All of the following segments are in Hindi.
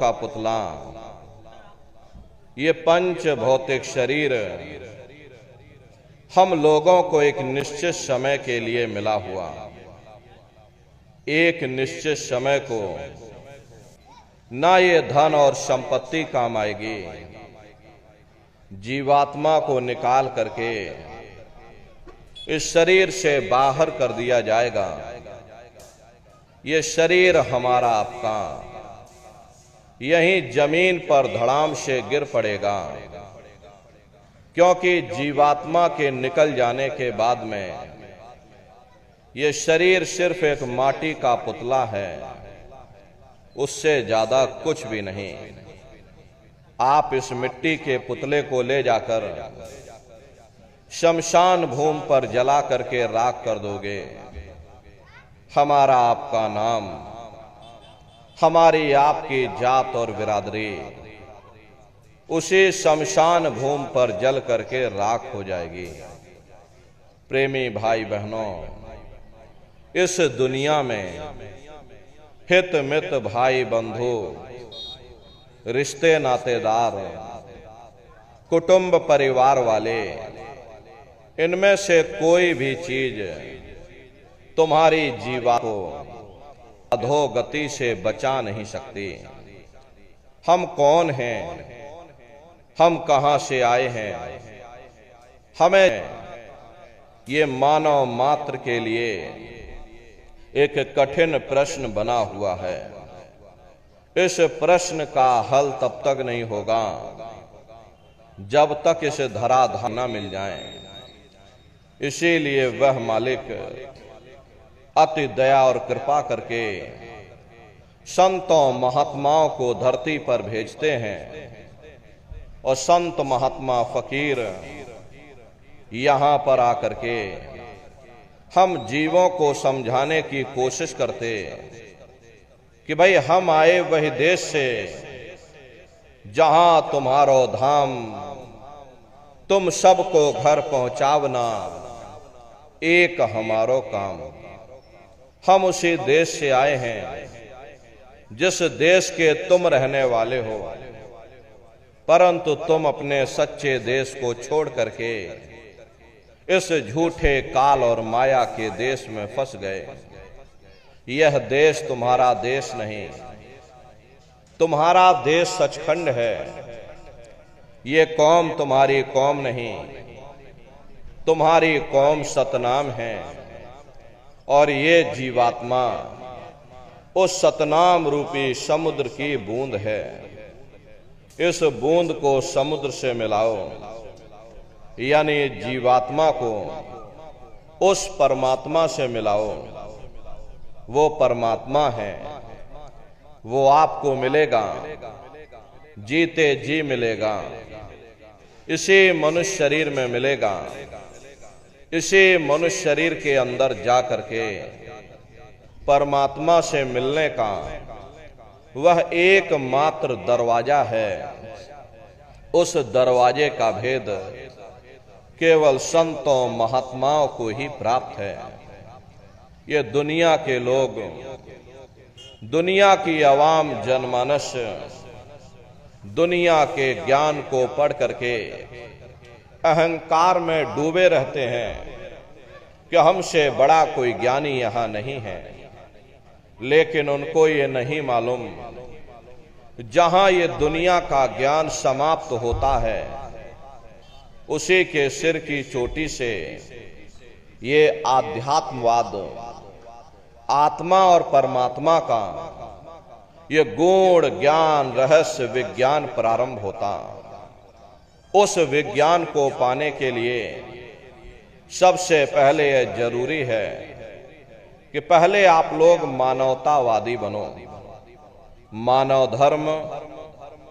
का पुतला, ये पंच भौतिक शरीर हम लोगों को एक निश्चित समय के लिए मिला हुआ, एक निश्चित समय को ना ये धन और संपत्ति काम आएगी। जीवात्मा को निकाल करके इस शरीर से बाहर कर दिया जाएगा। ये शरीर हमारा आपका यहीं जमीन पर धड़ाम से गिर पड़ेगा, क्योंकि जीवात्मा के निकल जाने के बाद में ये शरीर सिर्फ एक माटी का पुतला है, उससे ज्यादा कुछ भी नहीं। आप इस मिट्टी के पुतले को ले जाकर शमशान भूमि पर जला करके राख कर दोगे। हमारा आपका नाम, हमारी आपकी जात और बिरादरी उसी शमशान भूमि पर जल करके राख हो जाएगी। प्रेमी भाई बहनों, इस दुनिया में हित मित भाई बंधु, रिश्ते नातेदार, कुटुंब परिवार वाले, इनमें से कोई भी चीज तुम्हारी जीवा को अधोगति से बचा नहीं सकती। हम कौन हैं, हम कहां से आए हैं, हमें ये मानव मात्र के लिए एक कठिन प्रश्न बना हुआ है। इस प्रश्न का हल तब तक नहीं होगा जब तक इस धराधाम न मिल जाए। इसीलिए वह मालिक अति दया और कृपा करके संतों महात्माओं को धरती पर भेजते हैं, और संत महात्मा फकीर यहां पर आकर के हम जीवों को समझाने की कोशिश करते कि भाई हम आए वही देश से जहां तुम्हारो धाम, तुम सबको घर पहुंचावना एक हमारो काम। हम उसी देश से आए हैं जिस देश के तुम रहने वाले हो, परंतु तुम अपने सच्चे देश को छोड़ करके इस झूठे काल और माया के देश में फंस गए। यह देश तुम्हारा देश नहीं, तुम्हारा देश सचखंड है। ये कौम तुम्हारी कौम नहीं, तुम्हारी कौम सतनाम है, और ये जीवात्मा उस सतनाम रूपी समुद्र की बूंद है। इस बूंद को समुद्र से मिलाओ, यानी जीवात्मा को उस परमात्मा से मिलाओ। वो परमात्मा है, वो आपको मिलेगा, जीते जी मिलेगा, इसी मनुष्य शरीर में मिलेगा। इसी मनुष्य शरीर के अंदर जा करके परमात्मा से मिलने का वह एकमात्र दरवाजा है। उस दरवाजे का भेद केवल संतों महात्माओं को ही प्राप्त है। ये दुनिया के लोग, दुनिया की आवाम जनमानस दुनिया के ज्ञान को पढ़ करके अहंकार में डूबे रहते हैं कि हमसे बड़ा कोई ज्ञानी यहां नहीं है। लेकिन उनको ये नहीं मालूम, जहां ये दुनिया का ज्ञान समाप्त होता है, उसी के सिर की चोटी से ये आध्यात्मवाद, आत्मा और परमात्मा का ये गूढ़ ज्ञान, रहस्य विज्ञान प्रारंभ होता। उस विज्ञान को पाने के लिए सबसे पहले यह जरूरी है कि पहले आप लोग मानवतावादी बनो, मानव धर्म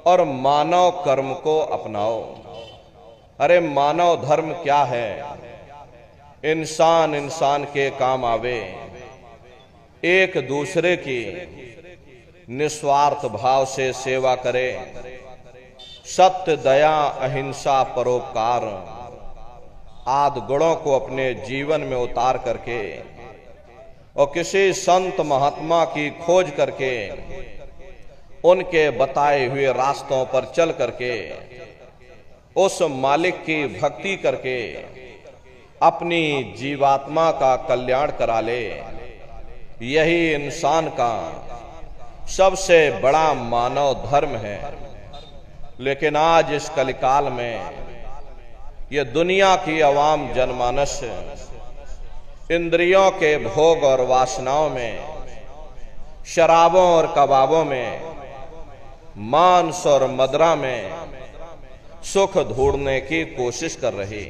और मानव कर्म को अपनाओ। अरे मानव धर्म क्या है? इंसान इंसान के काम आवे, एक दूसरे की निस्वार्थ भाव से सेवा करे, सत्य, दया, अहिंसा, परोपकार आदि गुणों को अपने जीवन में उतार करके और किसी संत महात्मा की खोज करके उनके बताए हुए रास्तों पर चल करके उस मालिक की भक्ति करके अपनी जीवात्मा का कल्याण करा ले, यही इंसान का सबसे बड़ा मानव धर्म है। लेकिन आज इस कलिकाल में ये दुनिया की अवाम जनमानस इंद्रियों के भोग और वासनाओं में, शराबों और कबाबों में, मांस और मदिरा में सुख ढूंढने की कोशिश कर रही।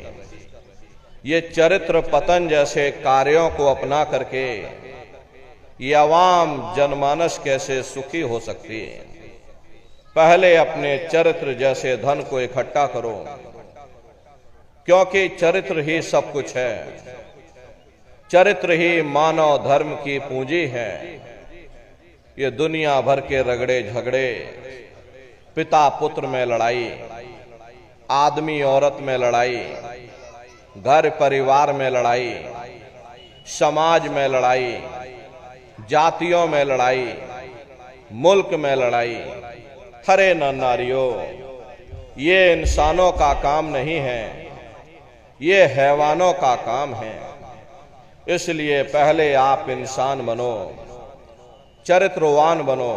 ये चरित्र पतन जैसे कार्यों को अपना करके ये अवाम जनमानस कैसे सुखी हो सकती है? पहले अपने चरित्र जैसे धन को इकट्ठा करो, क्योंकि चरित्र ही सब कुछ है। चरित्र ही मानव धर्म की पूंजी है। ये दुनिया भर के रगड़े झगड़े, पिता पुत्र में लड़ाई, आदमी औरत में लड़ाई, घर परिवार में लड़ाई, समाज में लड़ाई, जातियों में लड़ाई, मुल्क में लड़ाई। हरे न नारियों, ये इंसानों का काम नहीं है, ये हैवानों का काम है। इसलिए पहले आप इंसान बनो, चरित्रवान बनो,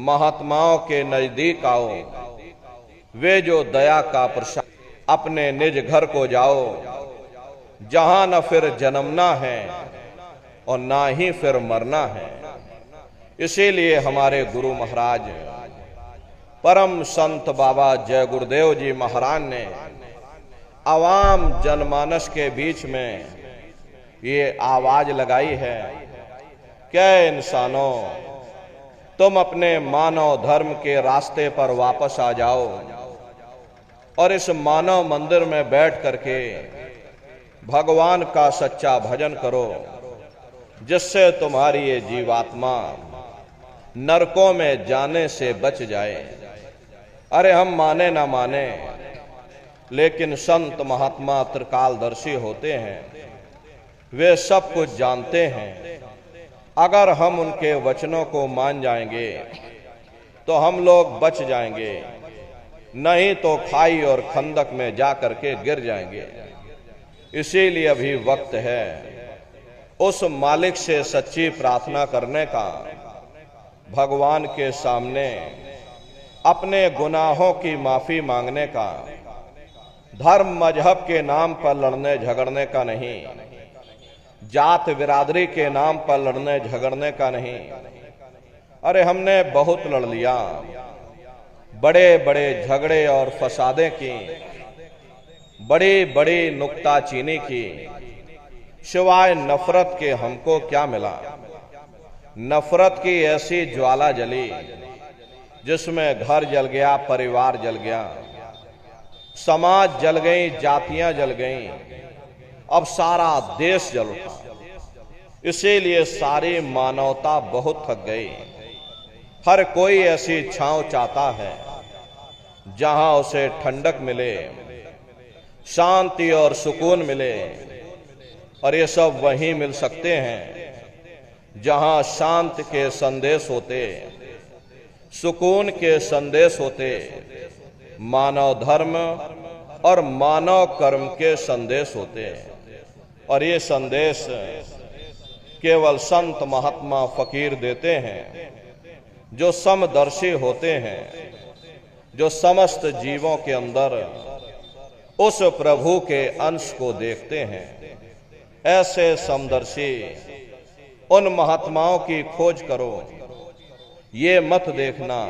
महात्माओं के नजदीक आओ। वे जो दया का प्रसाद, अपने निज घर को जाओ, जहां न फिर जन्मना है और ना ही फिर मरना है। इसीलिए हमारे गुरु महाराज परम संत बाबा जय गुरुदेव जी महाराज ने आवाम जनमानस के बीच में ये आवाज लगाई है, क्या इंसानों, तुम अपने मानव धर्म के रास्ते पर वापस आ जाओ और इस मानव मंदिर में बैठ करके भगवान का सच्चा भजन करो, जिससे तुम्हारी ये जीवात्मा नरकों में जाने से बच जाए। अरे हम माने ना माने, लेकिन संत महात्मा त्रिकालदर्शी होते हैं, वे सब कुछ जानते हैं। अगर हम उनके वचनों को मान जाएंगे तो हम लोग बच जाएंगे, नहीं तो खाई और खंदक में जा करके गिर जाएंगे। इसीलिए अभी वक्त है उस मालिक से सच्ची प्रार्थना करने का, भगवान के सामने अपने गुनाहों की माफी मांगने का। धर्म मजहब के नाम पर लड़ने झगड़ने का नहीं, जात बिरादरी के नाम पर लड़ने झगड़ने का नहीं। अरे हमने बहुत लड़ लिया, बड़े बड़े झगड़े और फसादे की, बड़ी बड़ी नुक्ताचीनी की, सिवाय नफरत के हमको क्या मिला? नफरत की ऐसी ज्वाला जली जिसमें घर जल गया, परिवार जल गया, समाज जल गई, जातियां जल गईं, अब सारा देश जल उठा। इसीलिए सारी मानवता बहुत थक गई। हर कोई ऐसी छांव चाहता है जहां उसे ठंडक मिले, शांति और सुकून मिले। और ये सब वहीं मिल सकते हैं जहां शांति के संदेश होते, सुकून के संदेश होते, मानव धर्म और मानव कर्म के संदेश होते। और ये संदेश केवल संत महात्मा फकीर देते हैं, जो समदर्शी होते हैं, जो समस्त जीवों के अंदर उस प्रभु के अंश को देखते हैं। ऐसे समदर्शी उन महात्माओं की खोज करो। ये मत देखना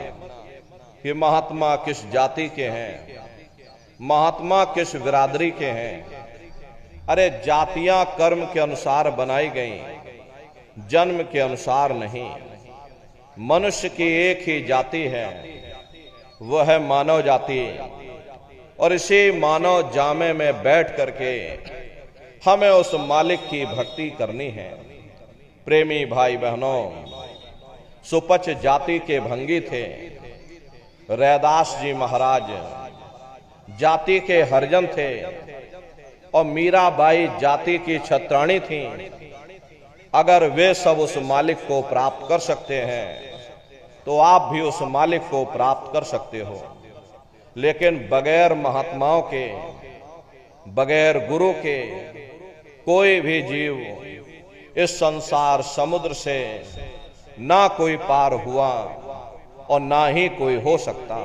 कि महात्मा किस जाति के हैं, महात्मा किस बिरादरी के हैं। अरे जातियां कर्म के अनुसार बनाई गई, जन्म के अनुसार नहीं। मनुष्य की एक ही जाति है, वह है मानव जाति। और इसी मानव जामे में बैठ करके हमें उस मालिक की भक्ति करनी है। प्रेमी भाई बहनों, सुपच जाति के भंगी थे। रैदास जी महाराज जाति के हरिजन थे और मीराबाई जाति की छत्राणी थीं। अगर वे सब उस मालिक को प्राप्त कर सकते हैं तो आप भी उस मालिक को प्राप्त कर सकते हो। लेकिन बगैर महात्माओं के, बगैर गुरु के कोई भी जीव इस संसार समुद्र से ना कोई पार हुआ और ना ही कोई हो सकता।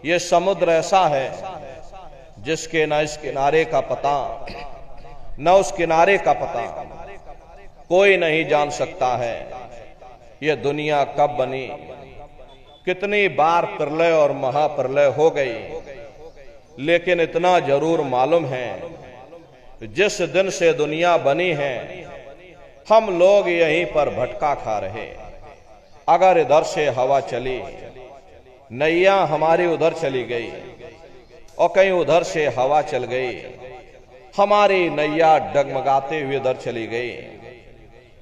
ये समुद्र ऐसा है जिसके ना इस किनारे का पता न उस किनारे का पता, कोई नहीं जान सकता है ये दुनिया कब बनी, कितनी बार प्रलय और महाप्रलय हो गई। लेकिन इतना जरूर मालूम है, जिस दिन से दुनिया बनी है हम लोग यहीं पर भटका खा रहे। अगर इधर से हवा चली, नैया हमारी उधर चली गई और कहीं उधर से हवा चल गई, हमारी नैया डगमगाते हुए उधर चली गई।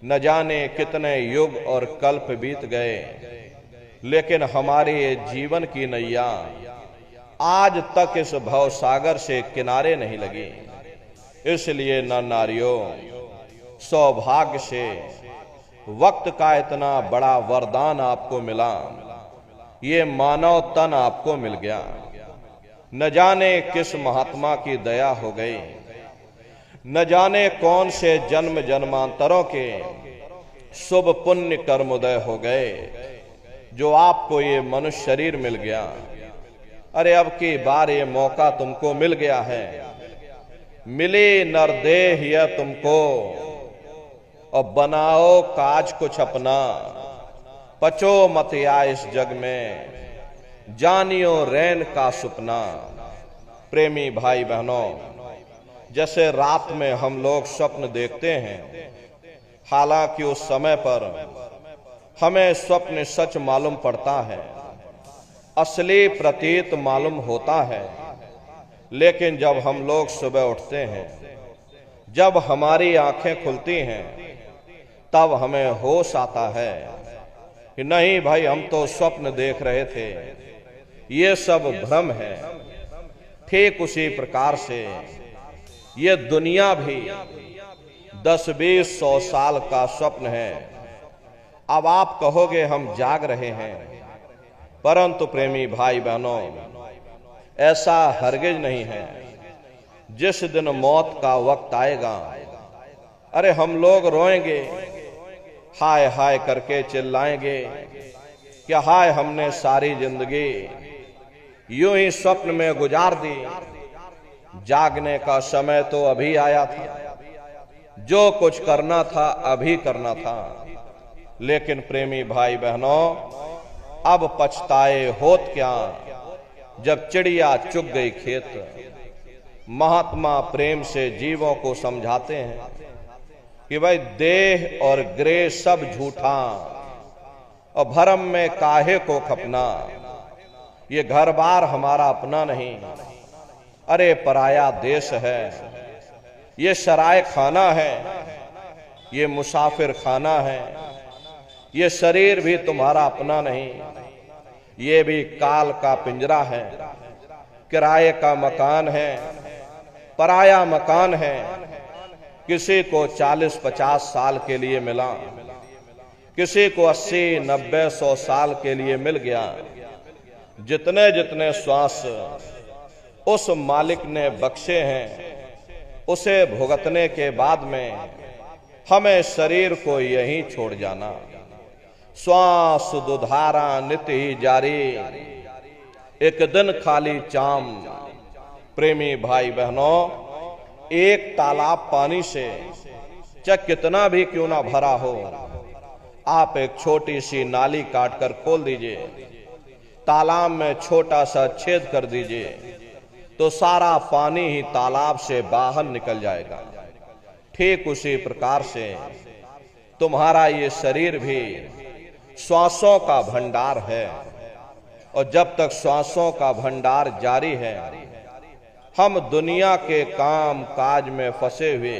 न जाने कितने युग और कल्प बीत गए, लेकिन हमारे जीवन की नैया आज तक इस भवसागर से किनारे नहीं लगी। इसलिए न नारियों, सौभाग्य से वक्त का इतना बड़ा वरदान आपको मिला, ये मानव तन आपको मिल गया। न जाने किस महात्मा की दया हो गई, न जाने कौन से जन्म जन्मांतरों के शुभ पुण्य कर्म उदय हो गए जो आपको ये मनुष्य शरीर मिल गया। अरे अब की बार ये मौका तुमको मिल गया है, मिली नरदेह यह तुमको, और बनाओ काज कुछ अपना, पचो मत या इस जग में, जानियो रैन का सुपना। प्रेमी भाई बहनों, जैसे रात में हम लोग स्वप्न देखते हैं, हालांकि उस समय पर हमें स्वप्न सच मालूम पड़ता है, असली प्रतीत मालूम होता है। लेकिन जब हम लोग सुबह उठते हैं, जब हमारी आंखें खुलती हैं, तब हमें होश आता है कि नहीं भाई, हम तो स्वप्न देख रहे थे, ये सब भ्रम है। ठीक उसी प्रकार से ये दुनिया भी 10-20-100 साल का स्वप्न है। अब आप कहोगे हम जाग रहे हैं, परंतु प्रेमी भाई बहनों, ऐसा हरगिज नहीं है। जिस दिन मौत का वक्त आएगा, अरे हम लोग रोएंगे, हाय हाय करके चिल्लाएंगे कि हाय हमने सारी जिंदगी यूं ही स्वप्न में गुजार दी, जागने का समय तो अभी आया था, जो कुछ करना था अभी करना था। लेकिन प्रेमी भाई बहनों, अब पछताए होत क्या, जब चिड़िया चुग गई खेत। महात्मा प्रेम से जीवों को समझाते हैं कि भाई देह और ग्रह सब झूठा, और भरम में काहे को खपना। ये घर बार हमारा अपना नहीं, अरे पराया देश है। ये सराय खाना है, ये मुसाफिर खाना है। ये शरीर भी तुम्हारा अपना नहीं, ये भी काल का पिंजरा है, किराए का मकान है, पराया मकान है। किसी को 40-50 साल के लिए मिला, किसी को 80-90-100 साल के लिए मिल गया। जितने जितने श्वास उस मालिक ने बख्शे हैं, उसे भुगतने के बाद में हमें शरीर को यहीं छोड़ जाना। श्वास दुधारा नित्य ही जारी, एक दिन खाली चाम। प्रेमी भाई बहनों, एक तालाब पानी से चाहे कितना भी क्यों ना भरा हो, आप एक छोटी सी नाली काटकर खोल दीजिए, तालाब में छोटा सा छेद कर दीजिए, तो सारा पानी ही तालाब से बाहर निकल जाएगा। ठीक उसी प्रकार से तुम्हारा ये शरीर भी श्वासों का भंडार है, और जब तक श्वासों का भंडार जारी है, हम दुनिया के काम काज में फंसे हुए,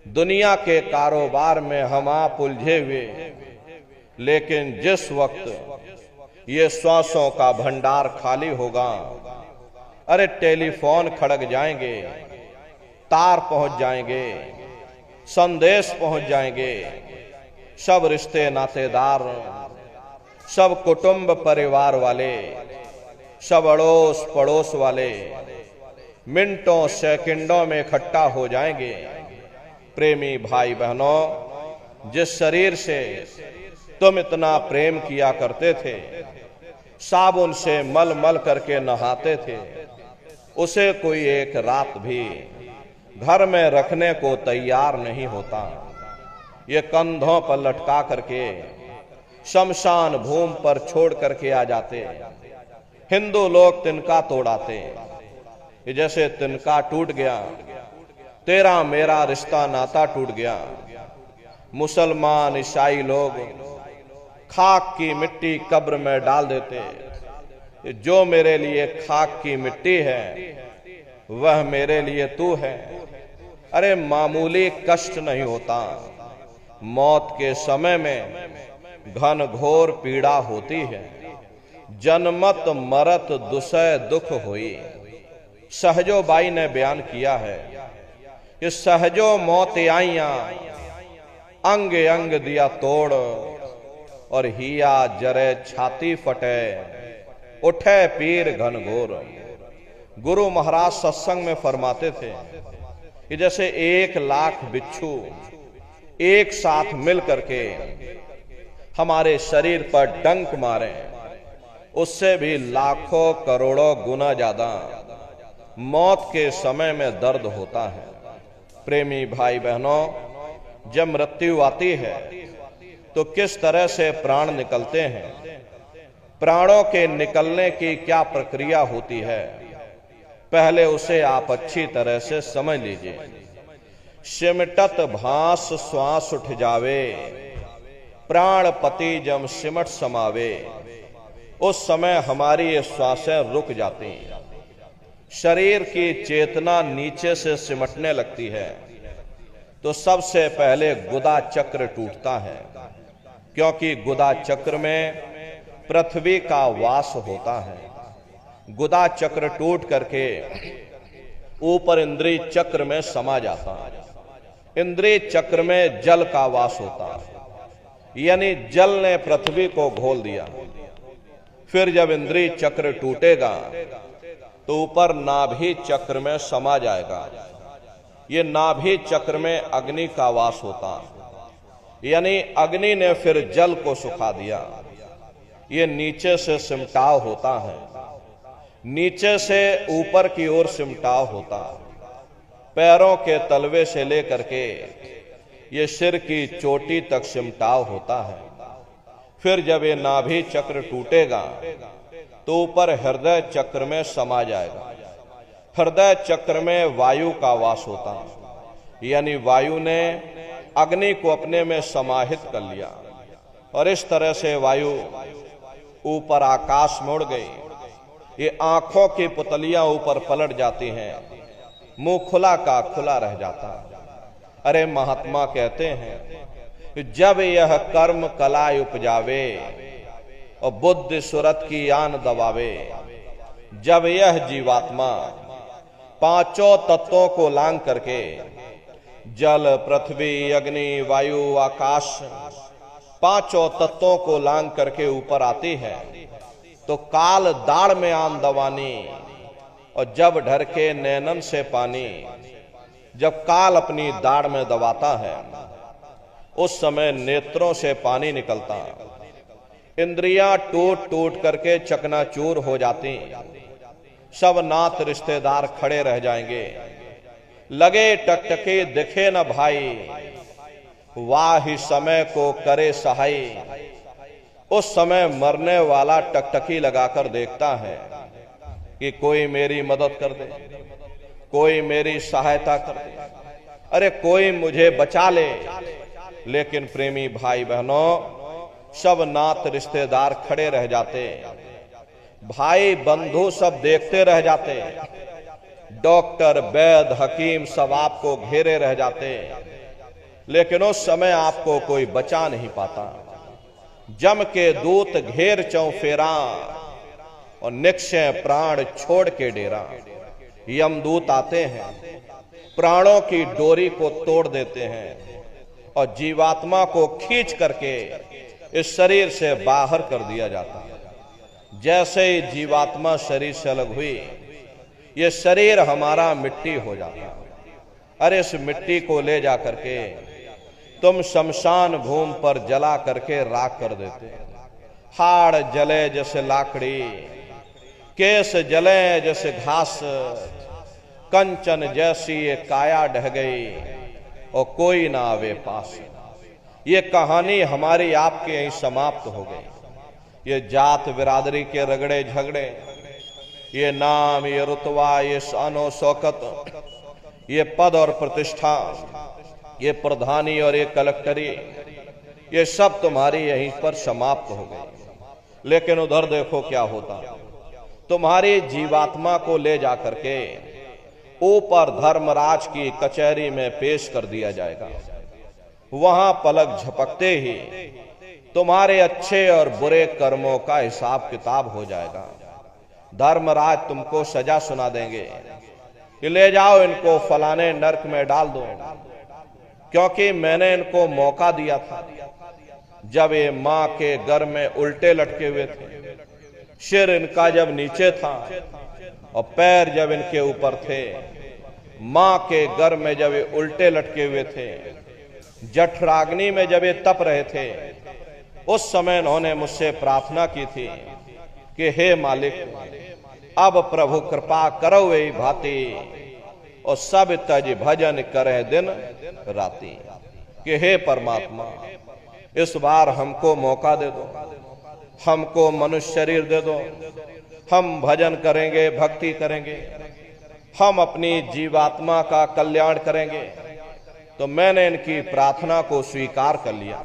दुनिया के कारोबार में हम आप उलझे हुए। लेकिन जिस वक्त ये श्वासों का भंडार खाली होगा, अरे टेलीफोन खड़क जाएंगे, तार पहुंच जाएंगे, संदेश पहुंच जाएंगे, सब रिश्ते नातेदार सब कुटुंब परिवार वाले, सब अड़ोस पड़ोस वाले मिनटों सेकंडों में इकट्ठा हो जाएंगे। प्रेमी भाई बहनों, जिस शरीर से तुम इतना प्रेम किया करते थे, साबुन से मल मल करके नहाते थे, उसे कोई एक रात भी घर में रखने को तैयार नहीं होता। ये कंधों पर लटका करके शमशान भूमि पर छोड़ करके आ जाते। हिंदू लोग तिनका तोड़ाते, जैसे तिनका टूट गया, तेरा मेरा रिश्ता नाता टूट गया। मुसलमान ईसाई लोग खाक की मिट्टी कब्र में डाल देते। जो मेरे लिए खाक की मिट्टी है वह मेरे लिए तू है। अरे मामूली कष्ट नहीं होता, मौत के समय में घन घोर पीड़ा होती है। जन्मत मरत दुसह दुख हुई। सहजो बाई ने बयान किया है कि सहजो मौत आईया, अंग अंग दिया तोड़, और हिया जरे छाती फटे, उठे पीर घनघोर। गुरु महाराज सत्संग में फरमाते थे कि जैसे 1,00,000 बिच्छू एक साथ मिल करके हमारे शरीर पर डंक मारे, उससे भी लाखों करोड़ों गुना ज्यादा मौत के समय में दर्द होता है। प्रेमी भाई बहनों, जब मृत्यु आती है तो किस तरह से प्राण निकलते हैं, प्राणों के निकलने की क्या प्रक्रिया होती है, पहले उसे आप अच्छी तरह से समझ लीजिए। सिमटत भास श्वास उठ जावे, प्राण पति जब सिमट समावे, उस समय हमारी ये श्वासें रुक जाती, शरीर की चेतना नीचे से सिमटने लगती है। तो सबसे पहले गुदा चक्र टूटता है, क्योंकि गुदा चक्र में पृथ्वी का वास होता है। गुदा चक्र टूट करके ऊपर इंद्रिय चक्र में समा जाता है। इंद्रिय चक्र में जल का वास होता है, यानी जल ने पृथ्वी को घोल दिया। फिर जब इंद्रिय चक्र टूटेगा तो ऊपर नाभि चक्र में समा जाएगा। ये नाभि चक्र में अग्नि का वास होता, यानी अग्नि ने फिर जल को सुखा दिया। ये नीचे से सिमटाव होता है, नीचे से ऊपर की ओर सिमटाव होता, पैरों के तलवे से लेकर के ये सिर की चोटी तक सिमटाव होता है। फिर जब ये नाभि चक्र टूटेगा तो ऊपर हृदय चक्र में समा जाएगा। हृदय चक्र में वायु का वास होता, यानी वायु ने अग्नि को अपने में समाहित कर लिया, और इस तरह से वायु ऊपर आकाश में उड़ गई। ये आंखों की पुतलियां ऊपर पलट जाती हैं, मुंह खुला का खुला रह जाता। अरे महात्मा कहते हैं, जब यह कर्म कला उपजावे और बुद्धि सुरत की आन दबावे, जब यह जीवात्मा पांचों तत्वों को लांग करके जल पृथ्वी अग्नि वायु आकाश पांचों तत्वों को लांग करके ऊपर आती है, तो काल दाढ़ में आन दवानी, और जब ढर के नैनन से पानी, जब काल अपनी दाढ़ में दबाता है उस समय नेत्रों से पानी निकलता, इंद्रियां टूट टूट करके चकनाचूर हो जाती, सब नात रिश्तेदार खड़े रह जाएंगे, लगे टकटके दिखे न भाई, वाह समय को करे सहाय। उस समय मरने वाला टकटकी लगाकर देखता है कि कोई मेरी मदद कर दे, कोई मेरी सहायता कर दे, अरे कोई मुझे बचा ले। लेकिन प्रेमी भाई बहनों, सब नात रिश्तेदार खड़े रह जाते, भाई बंधु सब देखते रह जाते, डॉक्टर वैद्य हकीम सब आपको घेरे रह जाते, लेकिन उस समय आपको कोई बचा नहीं पाता। जम के दूत घेर चौफेरा और निक्षय प्राण छोड़ के डेरा। यमदूत आते हैं, प्राणों की डोरी को तोड़ देते हैं और जीवात्मा को खींच करके इस शरीर से बाहर कर दिया जाता है। जैसे ही जीवात्मा शरीर से अलग हुई, ये शरीर हमारा मिट्टी हो जाता है। अरे इस मिट्टी को ले जा करके तुम शमशान भूमि पर जला करके राख कर देते। हाड़ जले जैसे लाकड़ी, केस जले जैसे घास, कंचन जैसी ये काया ढह गई और कोई ना आवे पास। ये कहानी हमारी आपके यहीं समाप्त हो गई। ये जात बिरादरी के रगड़े झगड़े, ये नाम, ये रुतबा, ये शानो शौकत, ये पद और प्रतिष्ठा, ये प्रधानी और ये कलेक्टरी, ये सब तुम्हारी यहीं पर समाप्त हो गई। लेकिन उधर देखो क्या होता, तुम्हारी जीवात्मा को ले जाकर के ऊपर धर्मराज की कचहरी में पेश कर दिया जाएगा। वहां पलक झपकते ही तुम्हारे अच्छे और बुरे कर्मों का हिसाब किताब हो जाएगा। धर्मराज तुमको सजा सुना देंगे कि ले जाओ इनको फलाने नरक में डाल दो, क्योंकि मैंने इनको मौका दिया था जब ये मां के घर में उल्टे लटके हुए थे, सिर इनका जब नीचे था और पैर जब इनके ऊपर थे, मां के घर में जब ये उल्टे लटके हुए थे, जठराग्नि में जब ये तप रहे थे, उस समय इन्होंने मुझसे प्रार्थना की थी कि हे मालिक, अब प्रभु कृपा करो वे भांति और सब तज भजन करे दिन राती। कि हे परमात्मा, इस बार हमको मौका दे दो, हमको मनुष्य शरीर दे दो, हम भजन करेंगे, भक्ति करेंगे, हम अपनी जीवात्मा का कल्याण करेंगे। तो मैंने इनकी प्रार्थना को स्वीकार कर लिया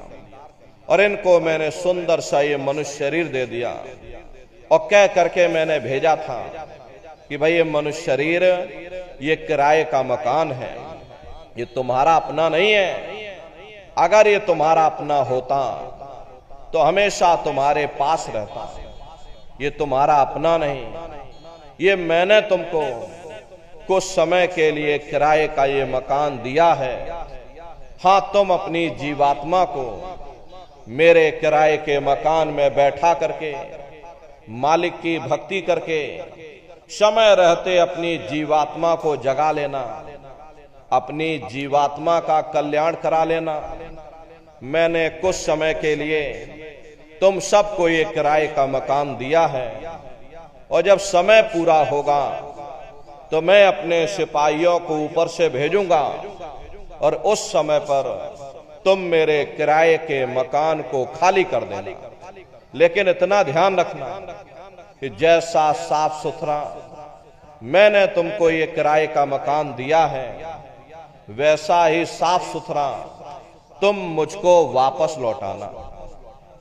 और इनको मैंने सुंदर सा ये मनुष्य शरीर दे दिया और कह करके मैंने भेजा था कि भाई ये मनुष्य शरीर ये किराए का मकान है, ये तुम्हारा अपना नहीं है। अगर ये तुम्हारा अपना होता तो हमेशा तुम्हारे पास रहता। ये तुम्हारा अपना नहीं, ये मैंने तुमको कुछ समय के लिए किराए का ये मकान दिया है। हाँ, तुम अपनी जीवात्मा को मेरे किराए के मकान में बैठा करके मालिक की भक्ति करके समय रहते अपनी जीवात्मा को जगा लेना, अपनी जीवात्मा का कल्याण करा लेना। मैंने कुछ समय के लिए तुम सबको ये किराए का मकान दिया है और जब समय पूरा होगा तो मैं अपने सिपाहियों को ऊपर से भेजूंगा और उस समय पर तुम मेरे किराए के मकान को खाली कर देना। लेकिन इतना ध्यान रखना कि जैसा साफ सुथरा मैंने तुमको ये किराए का मकान दिया है, वैसा ही साफ सुथरा तुम मुझको वापस लौटाना।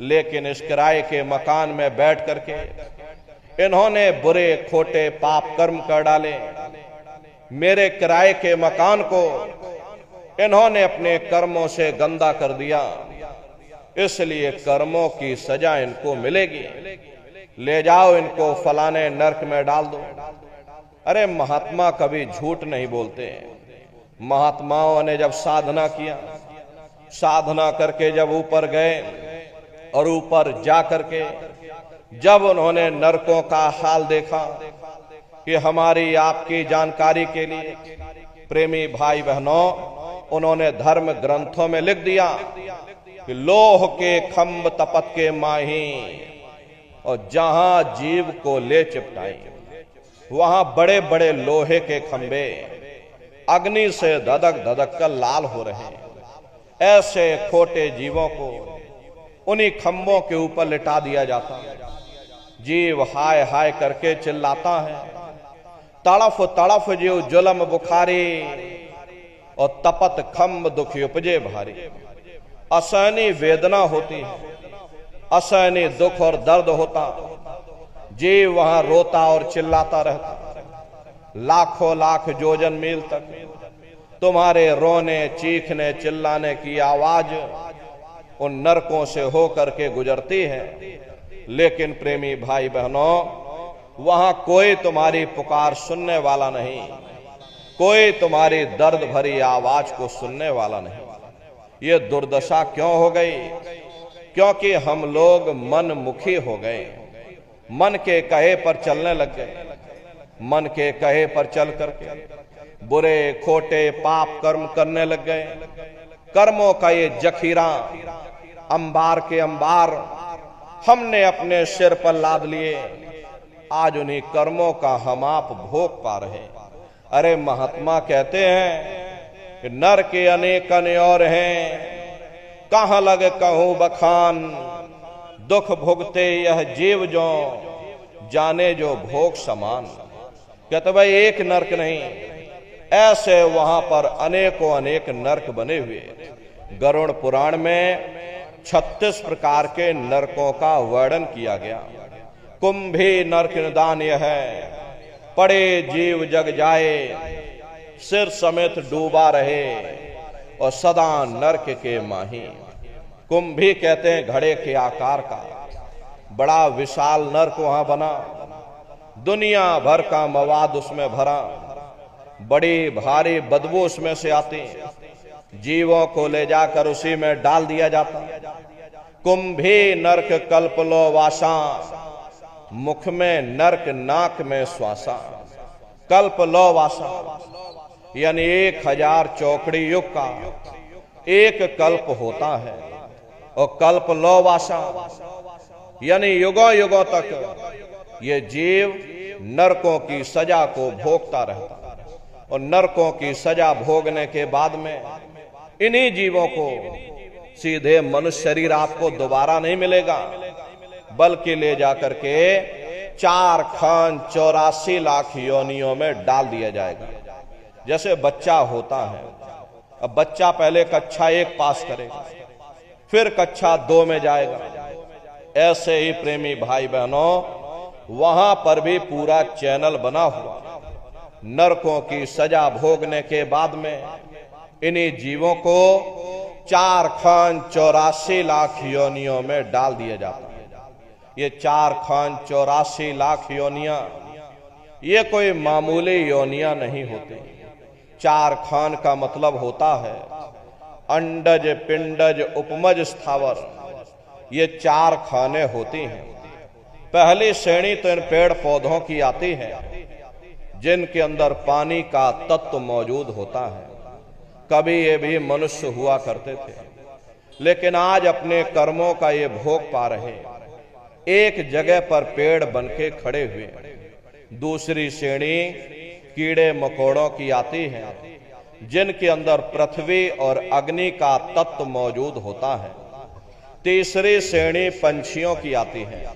लेकिन इस किराए के मकान में बैठ करके इन्होंने बुरे खोटे पाप कर्म कर डाले। मेरे किराए के मकान को इन्होंने अपने कर्मों से गंदा कर दिया, इसलिए कर्मों की सजा इनको मिलेगी। ले जाओ इनको फलाने नरक में डाल दो। अरे महात्मा कभी झूठ नहीं बोलते। महात्माओं ने जब साधना किया, साधना करके जब ऊपर गए और ऊपर जा करके जब उन्होंने नरकों का हाल देखा, कि हमारी आपकी जानकारी के लिए प्रेमी भाई बहनों, उन्होंने धर्म ग्रंथों में लिख दिया कि लोह के खंभ तपत के माही और जहां जीव को ले चिपटाई, वहां बड़े बड़े लोहे के खंभे अग्नि से धधक धधक कर लाल हो रहे हैं। ऐसे खोटे जीवों को उन्हीं खंभों के ऊपर लिटा दिया जाता है। जीव हाय हाय करके चिल्लाता है, तड़फ तड़फ जीव जुलम बुखारी और तपत खंभ दुखी उपजे भारी। असहनीय वेदना होती है, असहनीय दुख और दर्द होता, जीव वहां रोता और चिल्लाता रहता। लाखों लाख जोजन मील तक तुम्हारे रोने चीखने चिल्लाने की आवाज उन नरकों से होकर के गुजरती है। लेकिन प्रेमी भाई बहनों, वहां कोई तुम्हारी पुकार सुनने वाला नहीं, कोई तुम्हारी दर्द भरी आवाज को सुनने वाला नहीं। ये दुर्दशा क्यों हो गई? क्योंकि हम लोग मन मुखी हो गए, मन के कहे पर चलने लग गए। मन के कहे पर चल करके बुरे खोटे पाप कर्म करने लग गए। कर्मों का ये जखीरा अंबार के अंबार हमने अपने सिर पर लाद लिए। आज उन्हीं कर्मों का हम आप भोग पा रहे। अरे महात्मा कहते हैं कि नर के अनेक अने और हैं, कहां लग कहूं बखान। दुख भुगते यह जीव जो जाने जो भोग समान। कहते भाई एक नरक नहीं, ऐसे वहां पर अनेकों अनेक नरक बने हुए। गरुड़ पुराण में 36 प्रकार के नरकों का वर्णन किया गया। कुंभी नरक निदान यह है, पड़े जीव जग जाए, सिर समेत डूबा रहे और सदा नरक के माही। कुंभी कहते हैं घड़े के आकार का बड़ा विशाल नरक वहां बना, दुनिया भर का मवाद उसमें भरा, बड़ी भारी बदबू उसमें से आती, जीवों को ले जाकर उसी में डाल दिया जाता। कुंभी नरक कल्पलो वासा, मुख में नरक नाक में श्वासा। कल्पलो वासा यानी 1000 चौकड़ी युग का एक कल्प होता है, और कल्पलो वासा यानी युगों युगों तक ये जीव नरकों की सजा को भोगता रहता। और नरकों की सजा भोगने के बाद में इन्हीं जीवों को सीधे मनुष्य शरीर आपको दोबारा नहीं मिलेगा, बल्कि ले जाकर के 4 खान 84 लाख योनियों में डाल दिया जाएगा। जैसे बच्चा होता है, अब बच्चा पहले कक्षा 1 पास करेगा, फिर कक्षा 2 में जाएगा। ऐसे ही प्रेमी भाई बहनों वहां पर भी पूरा चैनल बना हुआ। नरकों की सजा भोगने के बाद में इन्हीं जीवों को 4 खान 84 लाख योनियों में डाल दिया जाता है। ये 4 खान 84 लाख योनियां ये कोई मामूली योनियां नहीं होती। 4 खान का मतलब होता है अंडज पिंडज उपमज स्थावर, ये 4 खाने होती हैं। पहली श्रेणी तो इन पेड़ पौधों की आती है जिनके अंदर पानी का तत्व मौजूद होता है। कभी ये भी मनुष्य हुआ करते थे, लेकिन आज अपने कर्मों का ये भोग पा रहे। एक जगह पर पेड़ बनके खड़े हुए। दूसरी श्रेणी कीड़े मकोड़ों की आती है जिनके अंदर पृथ्वी और अग्नि का तत्व मौजूद होता है। तीसरी श्रेणी पंछियों की आती है।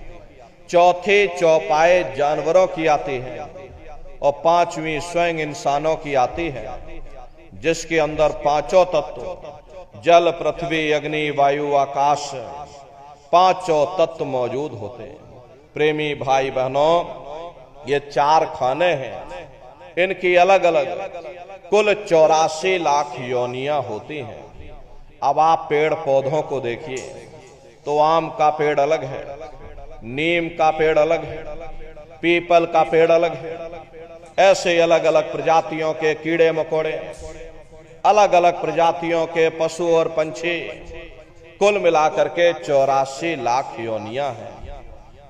चौथी चौपाए जानवरों की आती है, और 5वीं स्वयं इंसानों की आती है, जिसके अंदर 5 तत्व जल पृथ्वी अग्नि वायु आकाश 5 तत्व मौजूद होते हैं। प्रेमी भाई बहनों ये 4 खाने हैं, इनकी अलग अलग कुल 84 लाख योनियां होती हैं। अब आप पेड़ पौधों को देखिए तो आम का पेड़ अलग है, नीम का पेड़ अलग है, पीपल का पेड़ अलग है। ऐसे अलग अलग प्रजातियों के कीड़े मकोड़े, अलग अलग प्रजातियों के पशु और पंछी, कुल मिलाकर के 84 लाख योनियां हैं।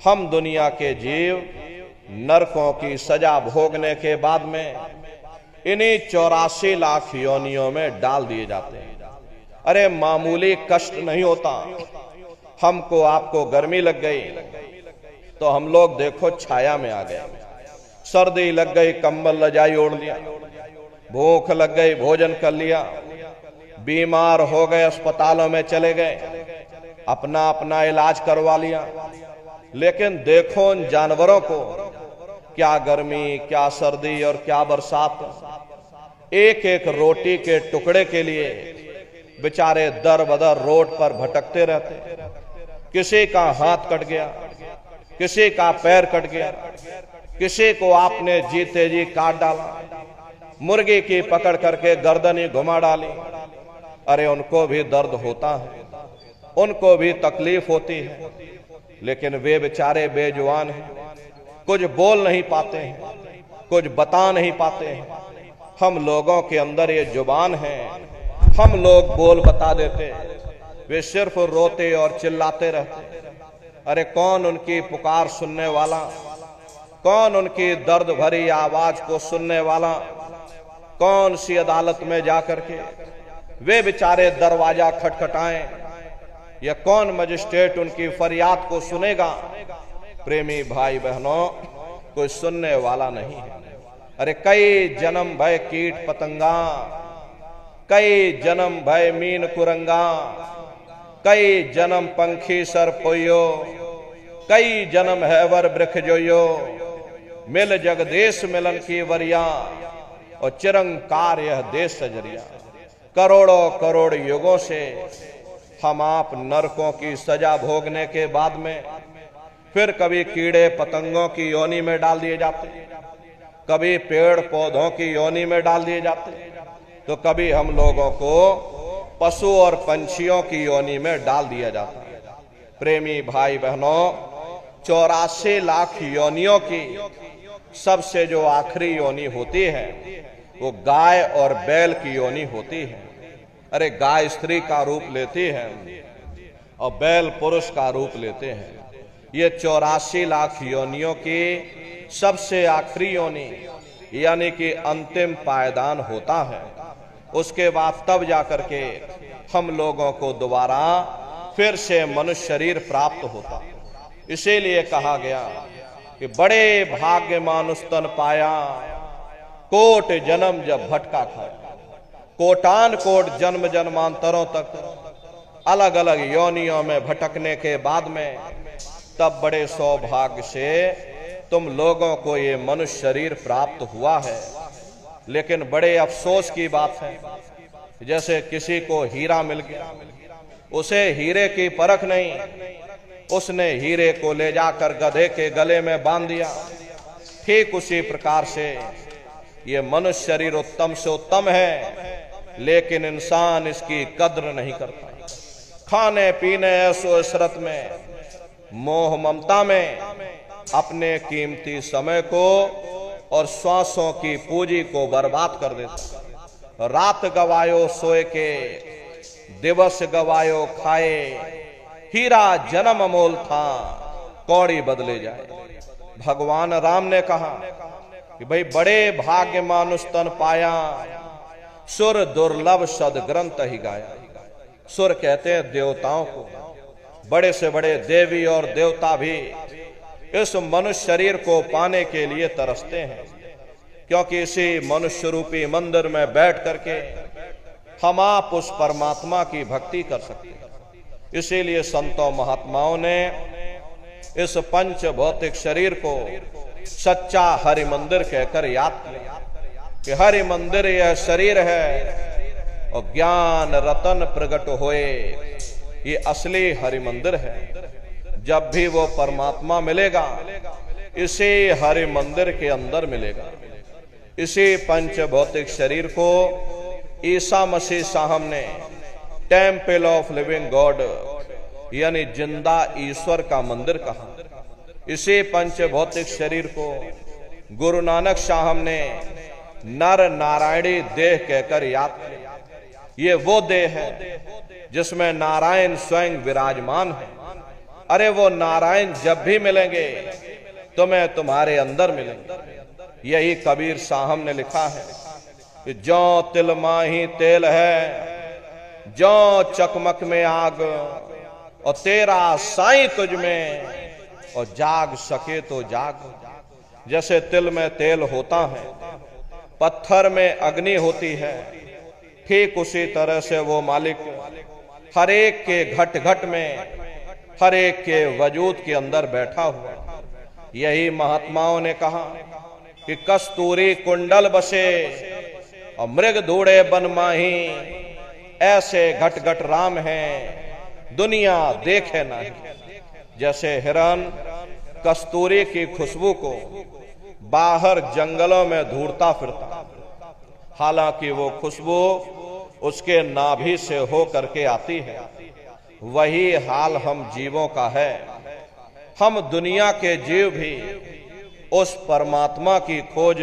हम दुनिया के जीव नरकों की सजा भोगने के बाद में इन्हीं 84 लाख योनियों में डाल दिए जाते हैं। अरे मामूली कष्ट नहीं होता। हमको आपको गर्मी लग गई तो हम लोग देखो छाया में आ गए, सर्दी लग गई कंबल रजाई ओढ़ लिया, भूख लग गई भोजन कर लिया, बीमार हो गए अस्पतालों में चले गए, अपना अपना इलाज करवा लिया। लेकिन देखो उन जानवरों को, क्या गर्मी, क्या सर्दी और क्या बरसात। एक एक रोटी के टुकड़े के लिए बेचारे दर बदर रोड पर भटकते रहते। किसी का हाथ कट गया, किसी का पैर कट गया, किसी को आपने जीते जी काट डाला, मुर्गी की पकड़ करके गर्दनी घुमा डाली। अरे उनको भी दर्द होता है, उनको भी तकलीफ होती है, लेकिन वे बेचारे बेजुबान हैं, कुछ बोल नहीं पाते हैं, कुछ बता नहीं पाते हैं। हम लोगों के अंदर ये जुबान है, हम लोग बोल बता देते हैं। वे सिर्फ रोते और चिल्लाते रहते। अरे कौन उनकी पुकार सुनने वाला, कौन उनकी दर्द भरी आवाज को सुनने वाला, कौन सी अदालत में जाकर के वे बेचारे दरवाजा खटखटाएं, या कौन मजिस्ट्रेट उनकी फरियाद को सुनेगा। प्रेमी भाई बहनों, कोई सुनने वाला नहीं है। अरे कई जन्म भय कीट पतंगा, कई जन्म भय मीन कुरंगा, कई जन्म पंखी सर पोयो, कई जन्म हैवर वृक्ष जोयो, मिल जगदेश मिलन की वरिया और चिरंकार यह देश सजरिया। करोड़ों करोड़ युगों से हम आप नरकों की सजा भोगने के बाद में फिर कभी कीड़े पतंगों की योनि में डाल दिए जाते, कभी पेड़ पौधों की योनि में डाल दिए जाते, तो कभी हम लोगों को पशु और पंछियों की योनि में डाल दिया जाता है। प्रेमी भाई बहनों, 84 लाख योनियों की सबसे जो आखिरी योनि होती है वो गाय और बैल की योनि होती है। अरे गाय स्त्री का रूप लेती है और बैल पुरुष का रूप लेते हैं। ये 84 लाख योनियों की सबसे आखिरी योनि यानी कि अंतिम पायदान होता है। उसके बाद तब जाकर के हम लोगों को दोबारा फिर से मनुष्य शरीर प्राप्त होता। इसीलिए कहा गया कि बड़े भाग्यमान उस तन पाया, कोट जन्म जब भटका खाया। कोटान कोट जन्म जन्मांतरों तक अलग अलग योनियों में भटकने के बाद में तब बड़े सौभाग्य से तुम लोगों को ये मनुष्य शरीर प्राप्त हुआ है। लेकिन बड़े अफसोस की बात है, जैसे किसी को हीरा मिल गया, उसे हीरे की परख नहीं, उसने हीरे को ले जाकर गधे के गले में बांध दिया। ठीक उसी प्रकार से ये मनुष्य शरीर उत्तम से उत्तम है, लेकिन इंसान इसकी कद्र नहीं करता। खाने पीने ऐसो इशरत में, मोह ममता में अपने कीमती समय को और श्वासों की पूंजी को बर्बाद कर देता। रात गवायो सोए के, दिवस गवायो खाए, हीरा जन्म अमोल था, कौड़ी बदले जाए। भगवान राम ने कहा कि भाई बड़े भाग्य मानुष तन पाया, सुर दुर्लभ सद ग्रंथ ही गाया। सुर कहते हैं देवताओं को। बड़े से बड़े देवी और देवता भी इस मनुष्य शरीर को पाने के लिए तरसते हैं, क्योंकि इसी मनुष्य रूपी मंदिर में बैठ करके हम आप उस परमात्मा की भक्ति कर सकते हैं। इसीलिए संतों महात्माओं ने इस पंच भौतिक शरीर को सच्चा हरि मंदिर कहकर याद किया कि हरि मंदिर यह शरीर है और ज्ञान रतन प्रकट होए, ये असली हरि मंदिर है। जब भी वो परमात्मा मिलेगा इसी हरि मंदिर के अंदर मिलेगा। इसी पंच भौतिक शरीर को ईसा मसीह साहब ने टेम्पल ऑफ लिविंग गॉड यानी जिंदा ईश्वर का मंदिर कहा। इसी पंच भौतिक शरीर को गुरु नानक साहब ने नर नारायणी देह कहकर याद किया। ये वो देह है जिसमें नारायण स्वयं विराजमान है। अरे वो नारायण जब भी मिलेंगे तुम्हें तुम्हारे अंदर मिलेंगे। यही कबीर साहब ने लिखा है कि जो तिल माही तेल है, जो चकमक में आग, और तेरा साईं तुझ में, और जाग सके तो जाग। जैसे तिल में तेल होता है, पत्थर में अग्नि होती है, ठीक उसी तरह से वो मालिक हर एक के घट घट में, हर एक के वजूद के अंदर बैठा हुआ। यही महात्माओं ने कहा कि कस्तूरी कुंडल बसे और मृग धूड़े बन माही, ऐसे घट घट राम हैं दुनिया देखे नहीं। जैसे हिरन कस्तूरी की खुशबू को बाहर जंगलों में ढूंढता फिरता, हालांकि वो खुशबू उसके नाभि से हो करके आती है। वही हाल हम जीवों का है। हम दुनिया के जीव भी उस परमात्मा की खोज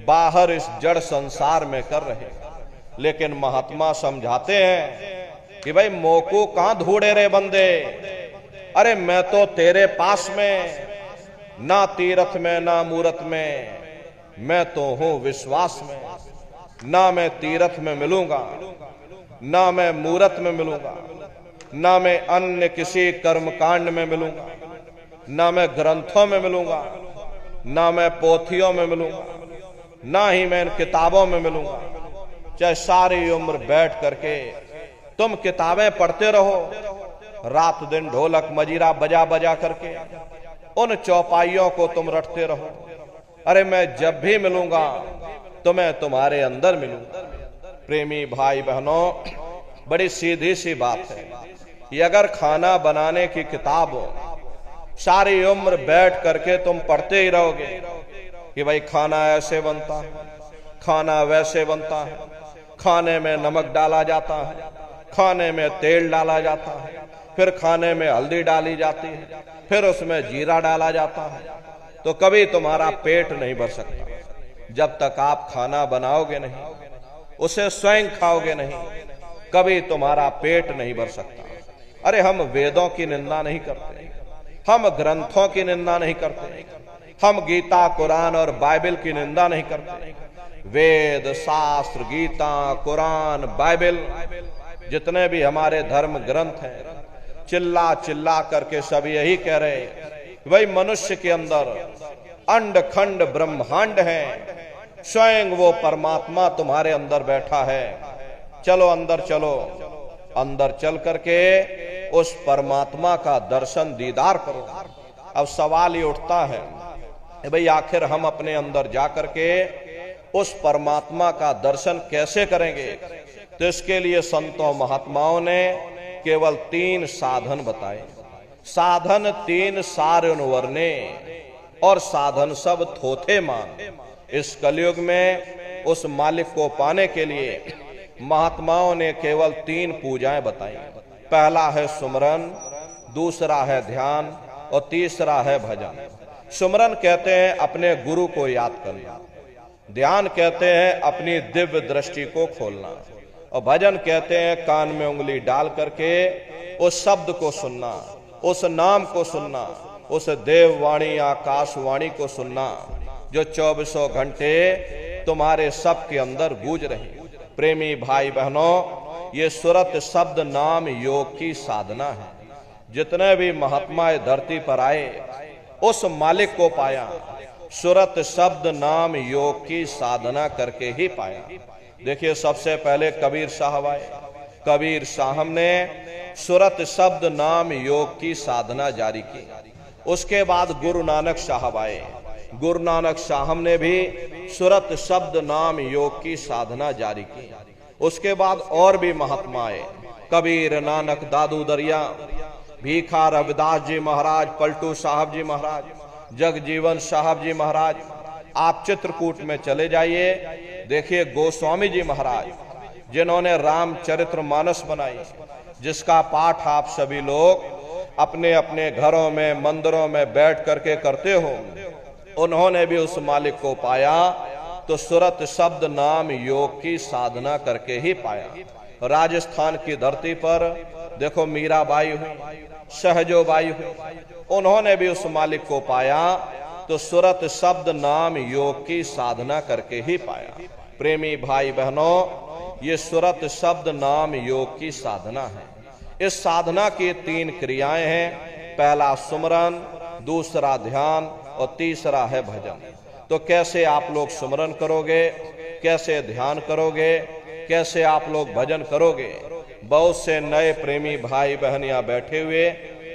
बाहर इस जड़ संसार में कर रहे हैं, लेकिन महात्मा समझाते हैं कि भाई मोको कहां ढूंढे रे बंदे, अरे मैं तो तेरे पास में, ना तीरथ में ना मूरत में, मैं तो हूं विश्वास में। ना मैं तीरथ में मिलूंगा, ना मैं मूरत में मिलूंगा, ना मैं अन्य किसी कर्मकांड में मिलूंगा, ना मैं ग्रंथों में मिलूंगा, ना मैं पोथियों में मिलूंगा, ना ही मैं इन किताबों में मिलूंगा। चाहे सारी उम्र बैठ करके तुम किताबें पढ़ते रहो, रात दिन ढोलक मजीरा बजा बजा करके उन चौपाइयों को तुम रटते रहो, अरे मैं जब भी मिलूंगा तुम्हें तुम्हारे अंदर मिलूंगा। प्रेमी भाई बहनों, बड़ी सीधी सी बात है, ये अगर खाना बनाने की किताब हो, सारी उम्र बैठ करके तुम पढ़ते ही रहोगे कि भाई खाना ऐसे बनता है, खाना वैसे बनता है, खाने में नमक डाला जाता है, खाने में तेल डाला जाता है, फिर खाने में हल्दी डाली जाती है, फिर उसमें जीरा डाला जाता है, तो कभी तुम्हारा पेट नहीं भर सकता जब तक आप खाना बनाओगे नहीं, उसे स्वयं खाओगे नहीं, कभी तुम्हारा पेट नहीं भर सकता। अरे हम वेदों की निंदा नहीं करते, हम ग्रंथों की निंदा नहीं करते, हम गीता कुरान और बाइबल की निंदा नहीं करते। वेद शास्त्र गीता कुरान बाइबल जितने भी हमारे धर्म ग्रंथ हैं, चिल्ला चिल्ला करके सब यही कह रहे वही मनुष्य के अंदर अंड खंड ब्रह्मांड है, स्वयं वो परमात्मा तुम्हारे अंदर बैठा है। चलो अंदर चलो, अंदर चल करके उस परमात्मा का दर्शन दीदार करो। अब सवाल ये उठता है भाई आखिर हम अपने अंदर जा करके उस परमात्मा का दर्शन कैसे करेंगे? तो इसके लिए संतों महात्माओं ने केवल 3 साधन बताए। साधन 3 सारे वर्णे और साधन सब थोथे मान। इस कलयुग में उस मालिक को पाने के लिए महात्माओं ने केवल 3 पूजाएं बताई। पहला है सुमरन, दूसरा है ध्यान और तीसरा है भजन। सुमरन कहते हैं अपने गुरु को याद करना, ध्यान कहते हैं अपनी दिव्य दृष्टि को खोलना, और भजन कहते हैं कान में उंगली डाल करके उस शब्द को सुनना, उस नाम को सुनना, उस देववाणी आकाशवाणी को सुनना जो 24 घंटे तुम्हारे सब के अंदर गूंज रही। प्रेमी भाई बहनों, ये सुरत शब्द नाम योग की साधना है। जितने भी महात्मा धरती पर आए उस मालिक को पाया, सुरत शब्द नाम योग की साधना करके ही पाया। देखिए सबसे पहले कबीर साहब आए, कबीर साहब ने सुरत शब्द नाम योग की साधना जारी की। उसके बाद गुरु नानक साहब आए, गुरु नानक साहब ने भी सुरत शब्द नाम योग की साधना जारी की। उसके बाद और भी महात्मा आए, कबीर नानक दादू दरिया, भीखा रविदास जी महाराज, पलटू साहब जी महाराज, जगजीवन साहब जी महाराज। आप चित्रकूट में चले जाइए, देखिए गोस्वामी जी महाराज जिन्होंने रामचरितमानस बनाई, जिसका पाठ आप सभी लोग अपने अपने घरों में मंदिरों में बैठ करके करते हो, उन्होंने भी उस मालिक को पाया तो सुरत शब्द नाम योग की साधना करके ही पाया। राजस्थान की धरती पर देखो मीराबाई हुई, सहजोबाई हुई, उन्होंने भी उस मालिक को पाया तो सुरत शब्द नाम योग की साधना करके ही पाया। प्रेमी भाई बहनों, ये सुरत शब्द नाम योग की साधना है। इस साधना की 3 क्रियाएं हैं, पहला सुमरन, दूसरा ध्यान और तीसरा है भजन। तो कैसे आप लोग सुमरन करोगे, कैसे ध्यान करोगे, कैसे आप लोग भजन करोगे? बहुत से नए प्रेमी भाई बहन यहाँ बैठे हुए,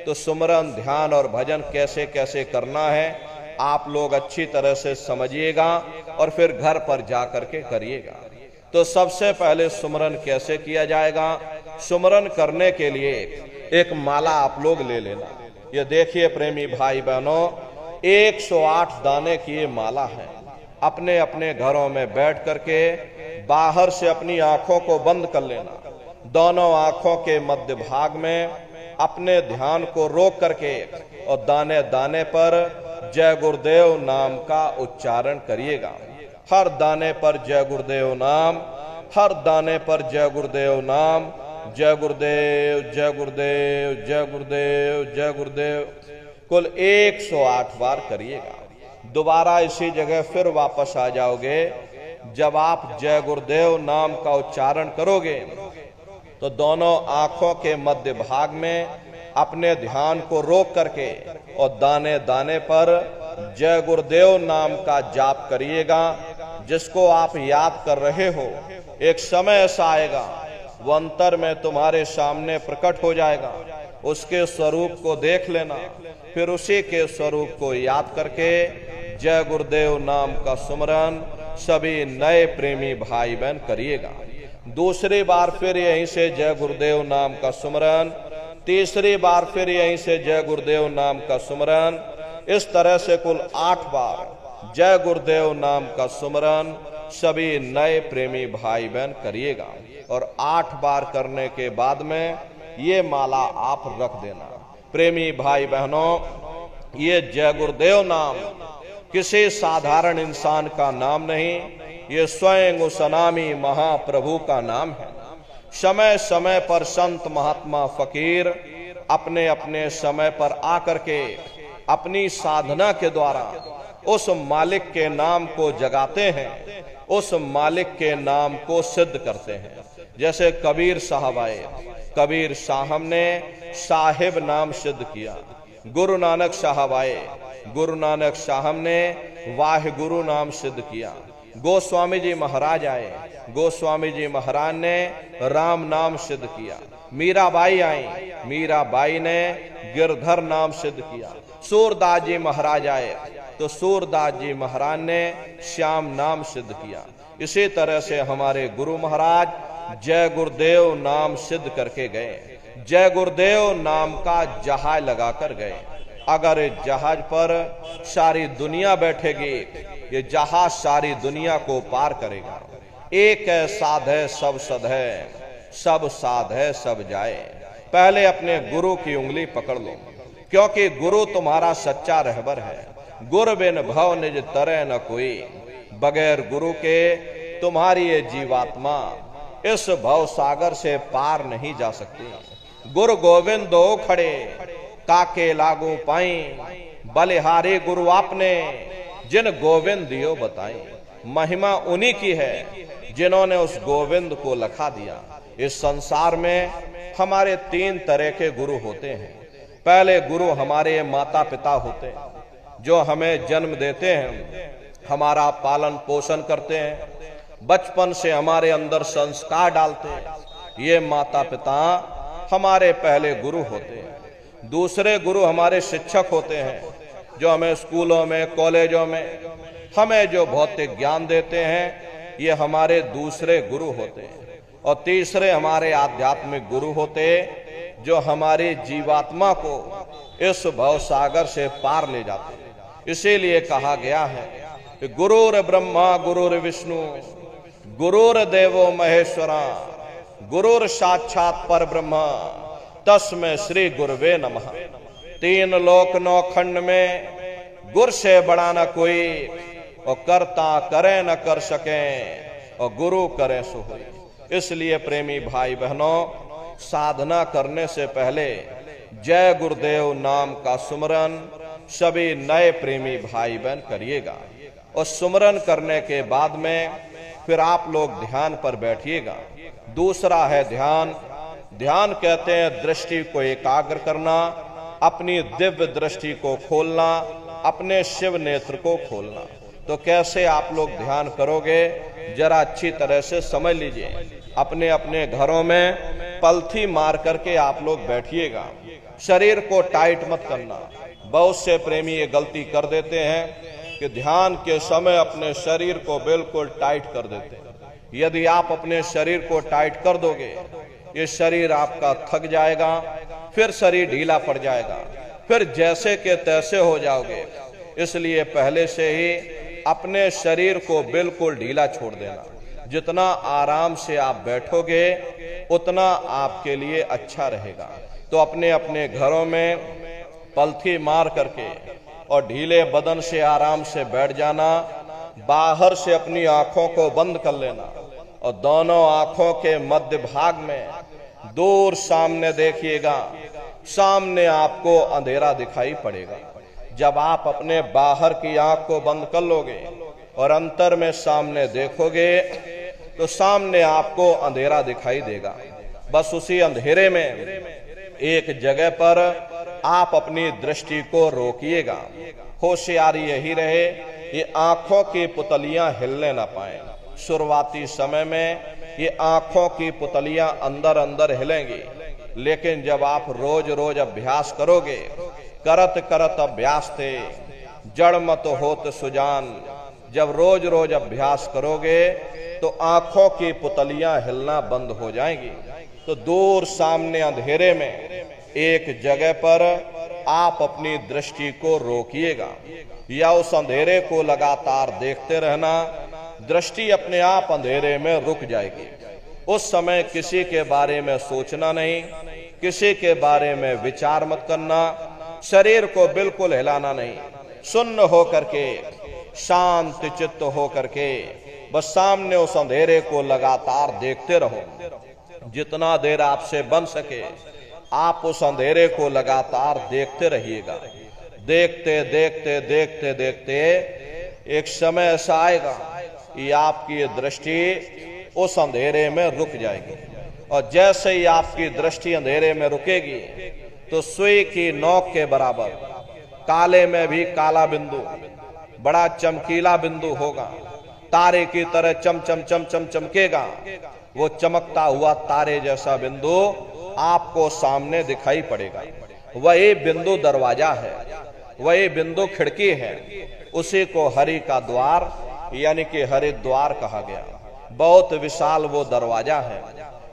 तो सुमरन ध्यान और भजन कैसे कैसे करना है आप लोग अच्छी तरह से समझिएगा और फिर घर पर जा करके करिएगा। तो सबसे पहले सुमरन कैसे किया जाएगा? सुमरन करने के लिए एक माला आप लोग ले लेना। ये देखिए प्रेमी भाई बहनों, 108 दाने की ये माला है। अपने अपने घरों में बैठ करके बाहर से अपनी आंखों को बंद कर लेना, दोनों आंखों के मध्य भाग में अपने ध्यान को रोक करके और दाने दाने पर जय गुरुदेव नाम का उच्चारण करिएगा। हर दाने पर जय गुरुदेव नाम, हर दाने पर जय गुरुदेव नाम, जय गुरुदेव, जय गुरुदेव, जय गुरुदेव, जय गुरुदेव कुल 108 बार करिएगा। दोबारा इसी जगह फिर वापस आ जाओगे। जब आप जय गुरुदेव नाम का उच्चारण करोगे तो दोनों आंखों के मध्य भाग में अपने ध्यान को रोक करके और दाने दाने पर जय गुरुदेव नाम का जाप करिएगा। जिसको आप याद कर रहे हो, एक समय ऐसा आएगा वो अंतर में तुम्हारे सामने प्रकट हो जाएगा। उसके स्वरूप को देख लेना, फिर उसी के स्वरूप को याद करके जय गुरुदेव नाम का सुमरन सभी नए प्रेमी भाई बहन करिएगा। दूसरी बार फिर यहीं से जय गुरुदेव नाम का सुमरन, तीसरी बार फिर यहीं से जय गुरुदेव नाम का सुमरन। इस तरह से कुल 8 बार जय गुरुदेव नाम का सुमरन सभी नए प्रेमी भाई बहन करिएगा। और 8 बार करने के बाद में ये माला आप रख देना। प्रेमी भाई बहनों, ये जय गुरुदेव नाम किसी साधारण इंसान का नाम नहीं, ये स्वयं उस अनामी महाप्रभु का नाम है। समय समय पर संत महात्मा फकीर अपने अपने समय पर आकर के अपनी साधना के द्वारा उस मालिक के नाम को जगाते हैं, उस मालिक के नाम को सिद्ध करते हैं। जैसे कबीर साहब आए, कबीर साहब ने साहिब नाम सिद्ध किया। गुरु नानक साहब आए, गुरु नानक साहब ने वाहिगुरु नाम सिद्ध किया। गोस्वामी जी महाराज आए, गोस्वामी जी महाराज ने राम नाम सिद्ध किया। मीराबाई आई, मीराबाई ने गिरधर नाम सिद्ध किया। सूरदास जी महाराज आए तो सूरदास जी महाराज ने श्याम नाम सिद्ध किया। इसी तरह से हमारे गुरु महाराज जय गुरुदेव नाम सिद्ध करके गए। जय गुरुदेव नाम का जहाज लगा कर गए। अगर इस जहाज पर सारी दुनिया बैठेगी, ये जहाज सारी दुनिया को पार करेगा। एक है साध है सब सद है, सब साध है सब जाए। पहले अपने गुरु की उंगली पकड़ लो, क्योंकि गुरु तुम्हारा सच्चा रहबर है। गुरु बिन भव निज तरह न कोई, बगैर गुरु के तुम्हारी ये जीवात्मा इस भव सागर से पार नहीं जा सकती। गुरु गोविंद दो खड़े काके लागू पाई, बलिहारी गुरु आपने जिन गोविंद दियो बताई। महिमा उन्हीं की है जिन्होंने उस गोविंद को लखा दिया। इस संसार में हमारे 3 तरह के गुरु होते हैं। पहले गुरु हमारे माता पिता होते हैं, जो हमें जन्म देते हैं, हमारा पालन पोषण करते हैं, बचपन से हमारे अंदर संस्कार डालते हैं। ये माता पिता हमारे पहले गुरु होते हैं। दूसरे गुरु हमारे शिक्षक होते हैं, जो हमें स्कूलों में कॉलेजों में हमें जो भौतिक ज्ञान देते हैं, ये हमारे दूसरे गुरु होते हैं। और तीसरे हमारे आध्यात्मिक गुरु होते, जो हमारी जीवात्मा को इस भव सागर से पार ले जाते हैं। इसीलिए कहा गया है कि गुरुर ब्रह्मा गुरुर विष्णु गुरुर देवो महेश्वरा गुरुर साक्षात पर ब्रह्मा तस्मै श्री गुरुवे नमः। 3 लोक 9 खंड में गुरु से बड़ा न कोई, और करता करे न कर सके, और गुरु करे सो होई। इसलिए प्रेमी भाई बहनों, साधना करने से पहले जय गुरुदेव नाम का सुमरन सभी नए प्रेमी भाई बहन करिएगा। और सुमरन करने के बाद में फिर आप लोग ध्यान पर बैठिएगा। दूसरा है ध्यान। ध्यान कहते हैं दृष्टि को एकाग्र करना, अपनी दिव्य दृष्टि को खोलना, अपने शिव नेत्र को खोलना। तो कैसे आप लोग ध्यान करोगे, जरा अच्छी तरह से समझ लीजिए। अपने अपने घरों में पलथी मार करके आप लोग बैठिएगा। शरीर को टाइट मत करना। बहुत से प्रेमी ये गलती कर देते हैं कि ध्यान के समय अपने शरीर को बिल्कुल टाइट कर देते हैं। यदि आप अपने शरीर को टाइट कर दोगे, ये शरीर आपका थक जाएगा, फिर शरीर ढीला पड़ जाएगा, फिर जैसे के तैसे हो जाओगे। इसलिए पहले से ही अपने शरीर को बिल्कुल ढीला छोड़ देना। जितना आराम से आप बैठोगे उतना आपके लिए अच्छा रहेगा। तो अपने अपने घरों में पलथी मार करके और ढीले बदन से आराम से बैठ जाना। बाहर से अपनी आंखों को बंद कर लेना और दोनों आंखों के मध्य भाग में दूर सामने देखिएगा, सामने आपको अंधेरा दिखाई पड़ेगा। जब आप अपने बाहर की आंख को बंद कर लोगे और अंतर में सामने देखोगे तो सामने आपको अंधेरा दिखाई देगा। बस उसी अंधेरे में एक जगह पर आप अपनी दृष्टि को रोकिएगा। होशियारी यही रहे ये आंखों की पुतलियां हिलने ना पाए। शुरुआती समय में ये आंखों की पुतलियां अंदर अंदर हिलेंगी, लेकिन जब आप रोज रोज अभ्यास करोगे, करत करत अभ्यास थे जड़ मत होत सुजान, जब रोज रोज अभ्यास करोगे तो आंखों की पुतलियां हिलना बंद हो जाएंगी। तो दूर सामने अंधेरे में एक जगह पर आप अपनी दृष्टि को रोकिएगा या उस अंधेरे को लगातार देखते रहना। दृष्टि अपने आप अंधेरे में रुक जाएगी। उस समय किसी के बारे में सोचना नहीं, किसी के बारे में विचार मत करना, शरीर को बिल्कुल हिलाना नहीं, सुन्न हो करके, शांत चित्त हो करके बस सामने उस अंधेरे को लगातार देखते रहो। जितना देर आपसे बन सके आप उस अंधेरे को लगातार देखते रहिएगा। देखते देखते देखते देखते एक समय ऐसा आएगा कि आपकी ये दृष्टि उस अंधेरे में रुक जाएगी, और जैसे ही आपकी दृष्टि अंधेरे में रुकेगी तो सुई की नोक के बराबर काले में भी काला बिंदु, बड़ा चमकीला बिंदु होगा, तारे की तरह चम चम चम चम चमकेगा। वो चमकता हुआ तारे जैसा बिंदु आपको सामने दिखाई पड़ेगा। वही बिंदु दरवाजा है, वही बिंदु खिड़की है। उसी को हरि का द्वार यानी कि हरिद्वार कहा गया। बहुत विशाल वो दरवाजा है।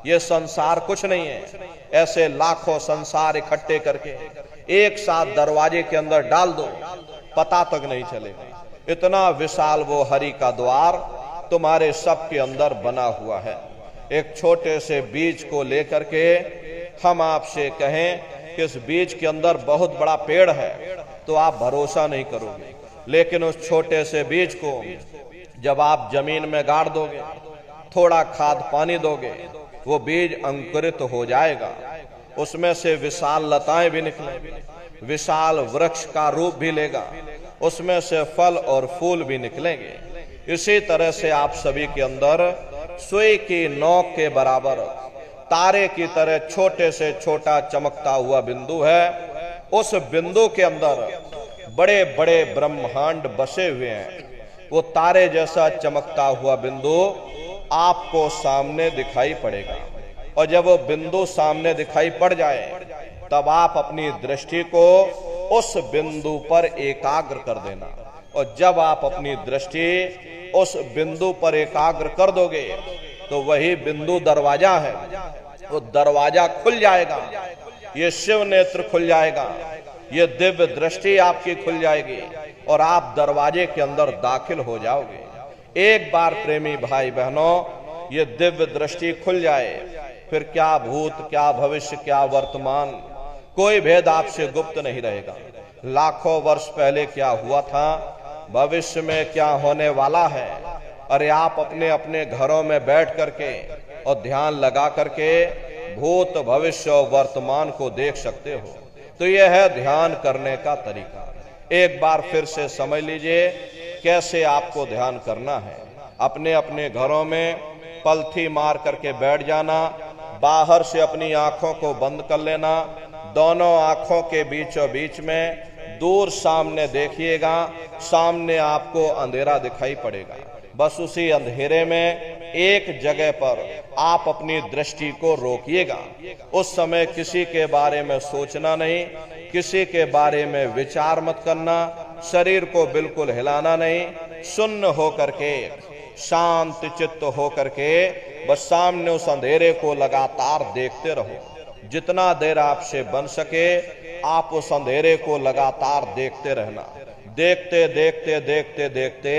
ये संसार कुछ नहीं है। ऐसे लाखों संसार इकट्ठे करके एक साथ दरवाजे के अंदर डाल दो, पता तक नहीं चलेगा। इतना विशाल वो हरि का द्वार तुम्हारे सब के अंदर बना हुआ है। एक छोटे से बीज को लेकर के हम आपसे कहें कि इस बीज के अंदर बहुत बड़ा पेड़ है तो आप भरोसा नहीं करोगे, लेकिन उस छोटे से बीज को जब आप जमीन में गाड़ दोगे, थोड़ा खाद पानी दोगे, वो बीज अंकुरित हो जाएगा। उसमें से विशाल लताएं भी निकलेंगी, विशाल वृक्ष का रूप भी लेगा, उसमें से फल और फूल भी निकलेंगे। इसी तरह से आप सभी के अंदर सुई की नोक के बराबर तारे की तरह छोटे से छोटा चमकता हुआ बिंदु है। उस बिंदु के अंदर बड़े बड़े ब्रह्मांड बसे हुए हैं। वो तारे जैसा चमकता हुआ बिंदु आपको सामने दिखाई पड़ेगा, और जब वो बिंदु सामने दिखाई पड़ जाए तब आप अपनी दृष्टि को उस बिंदु पर एकाग्र कर देना। और जब आप अपनी दृष्टि उस बिंदु पर एकाग्र कर दोगे तो वही बिंदु दरवाजा है। वो दरवाजा खुल जाएगा, ये शिव नेत्र खुल जाएगा, ये दिव्य दृष्टि आपकी खुल जाएगी और आप दरवाजे के अंदर दाखिल हो जाओगे। एक बार प्रेमी भाई बहनों ये दिव्य दृष्टि खुल जाए, फिर क्या भूत, क्या भविष्य, क्या वर्तमान, कोई भेद आपसे गुप्त नहीं रहेगा। लाखों वर्ष पहले क्या हुआ था, भविष्य में क्या होने वाला है, अरे आप अपने अपने घरों में बैठ करके और ध्यान लगा करके भूत, भविष्य और वर्तमान को देख सकते हो। तो यह है ध्यान करने का तरीका। एक बार फिर से समझ लीजिए कैसे आपको ध्यान करना है। अपने अपने घरों में पलथी मार करके बैठ जाना, बाहर से अपनी आंखों को बंद कर लेना, दोनों आंखों के बीचों बीच में दूर सामने देखिएगा, सामने आपको अंधेरा दिखाई पड़ेगा। बस उसी अंधेरे में एक जगह पर आप अपनी दृष्टि को रोकिएगा। उस समय किसी के बारे में सोचना नहीं, किसी के बारे में विचार मत करना, शरीर को बिल्कुल हिलाना नहीं, सुन्न हो करके, शांत चित्त हो करके बस सामने उस अंधेरे को लगातार देखते रहो। जितना देर आपसे बन सके आप उस अंधेरे को लगातार देखते रहना। देखते देखते देखते देखते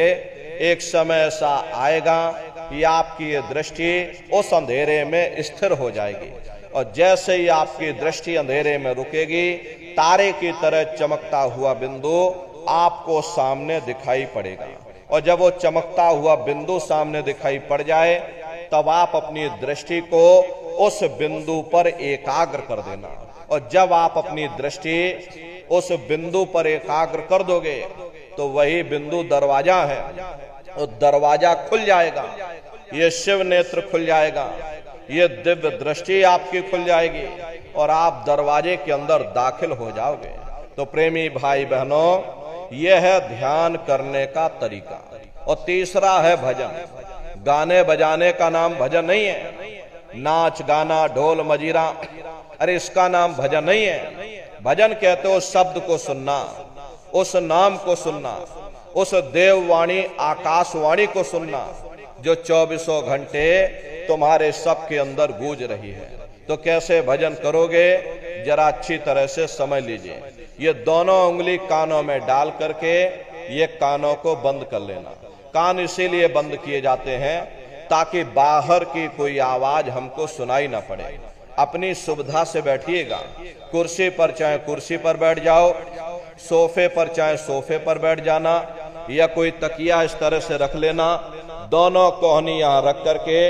एक समय ऐसा आएगा कि आपकी ये दृष्टि उस अंधेरे में स्थिर हो जाएगी, और जैसे ही आपकी दृष्टि अंधेरे में रुकेगी, तारे की तरह चमकता हुआ बिंदु आपको सामने दिखाई पड़ेगा। और जब वो चमकता हुआ बिंदु सामने दिखाई पड़ जाए तब आप अपनी दृष्टि को उस बिंदु पर एकाग्र कर देना। और जब आप अपनी दृष्टि उस बिंदु पर एकाग्र कर दोगे तो वही बिंदु दरवाजा है, और दरवाजा खुल जाएगा, ये शिव नेत्र खुल जाएगा, ये दिव्य दृष्टि आपकी खुल जाएगी और आप दरवाजे के अंदर दाखिल हो जाओगे। तो प्रेमी भाई बहनों, यह है ध्यान करने का तरीका। और तीसरा है भजन। गाने बजाने का नाम भजन नहीं है, नाच गाना ढोल मजीरा, अरे इसका नाम भजन नहीं है। भजन कहते हो शब्द को सुनना, उस नाम को सुनना, उस देववाणी आकाशवाणी को सुनना जो 24 घंटे तुम्हारे सब के अंदर गूंज रही है। तो कैसे भजन करोगे, जरा अच्छी तरह से समझ लीजिए। ये दोनों उंगली कानों में डाल करके ये कानों को बंद कर लेना। कान इसीलिए बंद किए जाते हैं ताकि बाहर की कोई आवाज हमको सुनाई ना पड़े। अपनी सुविधा से बैठिएगा, कुर्सी पर चाहे कुर्सी पर बैठ जाओ, सोफे पर चाहे सोफे पर बैठ जाना, या कोई तकिया इस तरह से रख लेना, दोनों कोहनी यहां रख करके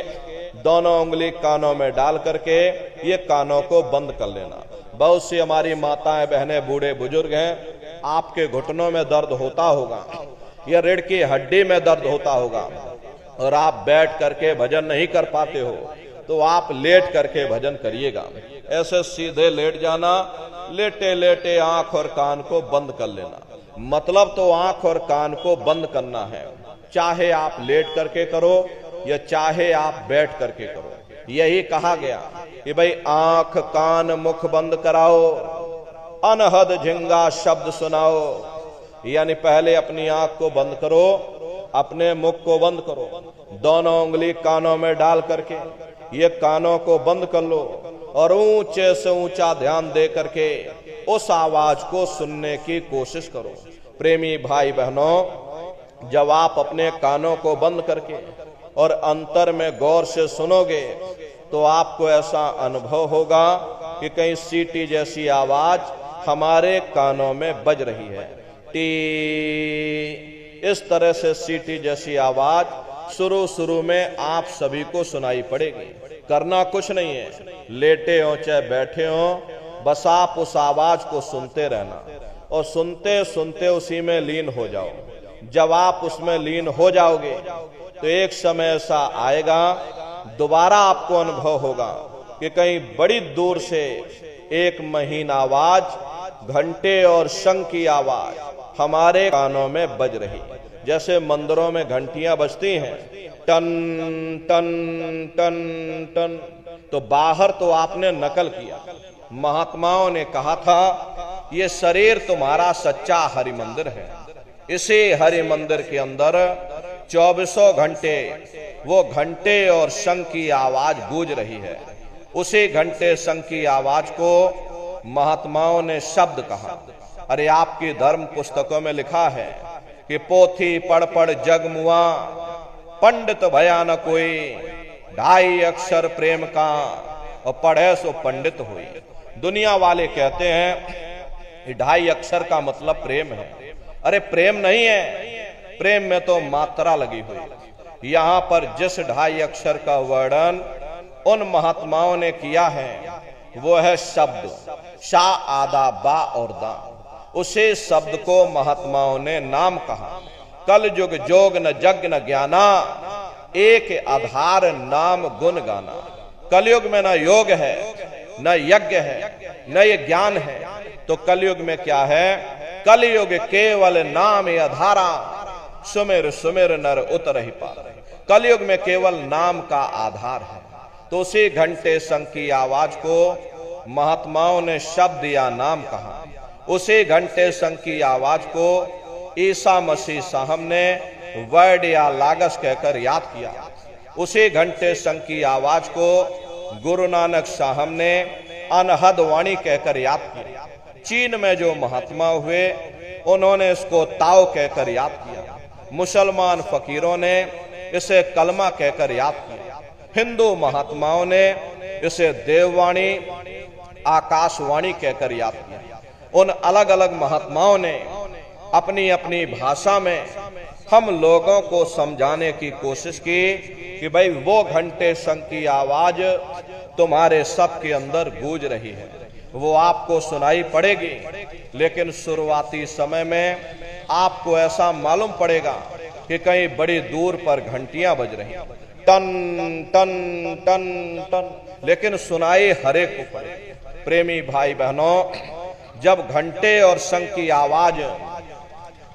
दोनों उंगली कानों में डाल करके ये कानों को बंद कर लेना। बहुत सी हमारी माताएं बहनें बूढ़े बुजुर्ग हैं, आपके घुटनों में दर्द होता होगा या रीढ़ की हड्डी में दर्द होता होगा और आप बैठ करके भजन नहीं कर पाते हो, तो आप लेट करके भजन करिएगा। ऐसे सीधे लेट जाना, लेटे लेटे आंख और कान को बंद कर लेना। मतलब तो आंख और कान को बंद करना है, चाहे आप लेट करके करो या चाहे आप बैठ करके करो। यही कहा गया कि भाई आंख कान मुख बंद कराओ, अनहद झिंगा शब्द सुनाओ। यानी पहले अपनी आंख को बंद करो, अपने मुख को बंद करो, दोनों उंगली कानों में डाल करके ये कानों को बंद कर लो और ऊंचे से ऊंचा ध्यान दे करके उस आवाज को सुनने की कोशिश करो। प्रेमी भाई बहनों, जब आप अपने कानों को बंद करके और अंतर में गौर से सुनोगे तो आपको ऐसा अनुभव होगा कि कहीं सीटी जैसी आवाज हमारे कानों में बज रही है। टी, इस तरह से सीटी जैसी आवाज शुरू में आप सभी को सुनाई पड़ेगी। करना कुछ नहीं है, लेटे हो चाहे बैठे हो, बस आप उस आवाज को सुनते रहना और सुनते सुनते उसी में लीन हो जाओ। जब आप उसमें लीन हो जाओगे तो एक समय ऐसा आएगा, दोबारा आपको अनुभव होगा कि कहीं बड़ी दूर से एक महीन आवाज, घंटे और शंख की आवाज हमारे कानों में बज रही। जैसे मंदिरों में घंटियां बजती हैं, टन टन टन टन, तो बाहर तो आपने नकल किया। महात्माओं ने कहा था ये शरीर तुम्हारा सच्चा हरि मंदिर है, इसी हरि मंदिर के अंदर 24 घंटे वो घंटे और शंख की आवाज गूंज रही है। उसी घंटे शंख की आवाज को महात्माओं ने शब्द कहा। अरे आपकी धर्म पुस्तकों में लिखा है कि पोथी पढ़ पढ़ जग मुआ, पंडित भया न कोई, 2.5 अक्षर प्रेम का और पढ़े सो पंडित हुई। दुनिया वाले कहते हैं 2.5 अक्षर का मतलब प्रेम है। अरे प्रेम नहीं है, प्रेम में तो मात्रा लगी हुई। यहां पर जिस 2.5 अक्षर का वर्णन उन महात्माओं ने किया है वो है शब्द, शा आदा बा और दा। उसे शब्द को महात्माओं ने नाम कहा। कल युग जोग न जग न ज्ञाना, एक आधार नाम गुण गाना। कलयुग में न योग है, न यज्ञ है, न ये ज्ञान है, तो कलयुग में क्या है? कलयुग केवल नाम आधारा, सुमिर सुमिर नर उतर ही पार। कलयुग में केवल नाम का आधार है। तो उसी घंटे शंख की आवाज को महात्माओं ने शब्द या नाम कहा। उसी घंटे शंख की आवाज को ईसा मसीह साहब ने वर्ड या लागस कहकर याद किया। उसी घंटे शंख की आवाज को गुरु नानक साहब ने अनहद वाणी कहकर याद किया। चीन में जो महात्मा हुए उन्होंने इसको ताओ कहकर याद किया। मुसलमान फकीरों ने इसे कलमा कहकर याद किया। हिंदू महात्माओं ने इसे देववाणी आकाशवाणी कहकर याद किया। उन अलग अलग महात्माओं ने अपनी अपनी भाषा में हम लोगों को समझाने की कोशिश की कि भाई वो घंटे शंख की आवाज तुम्हारे सबके अंदर गूंज रही है, वो आपको सुनाई पड़ेगी। लेकिन शुरुआती समय में आपको ऐसा मालूम पड़ेगा कि कहीं बड़ी दूर पर घंटियां बज रही, टन टन टन टन, लेकिन सुनाई हरेक को पड़े। प्रेमी भाई बहनों, जब घंटे और शंख की आवाज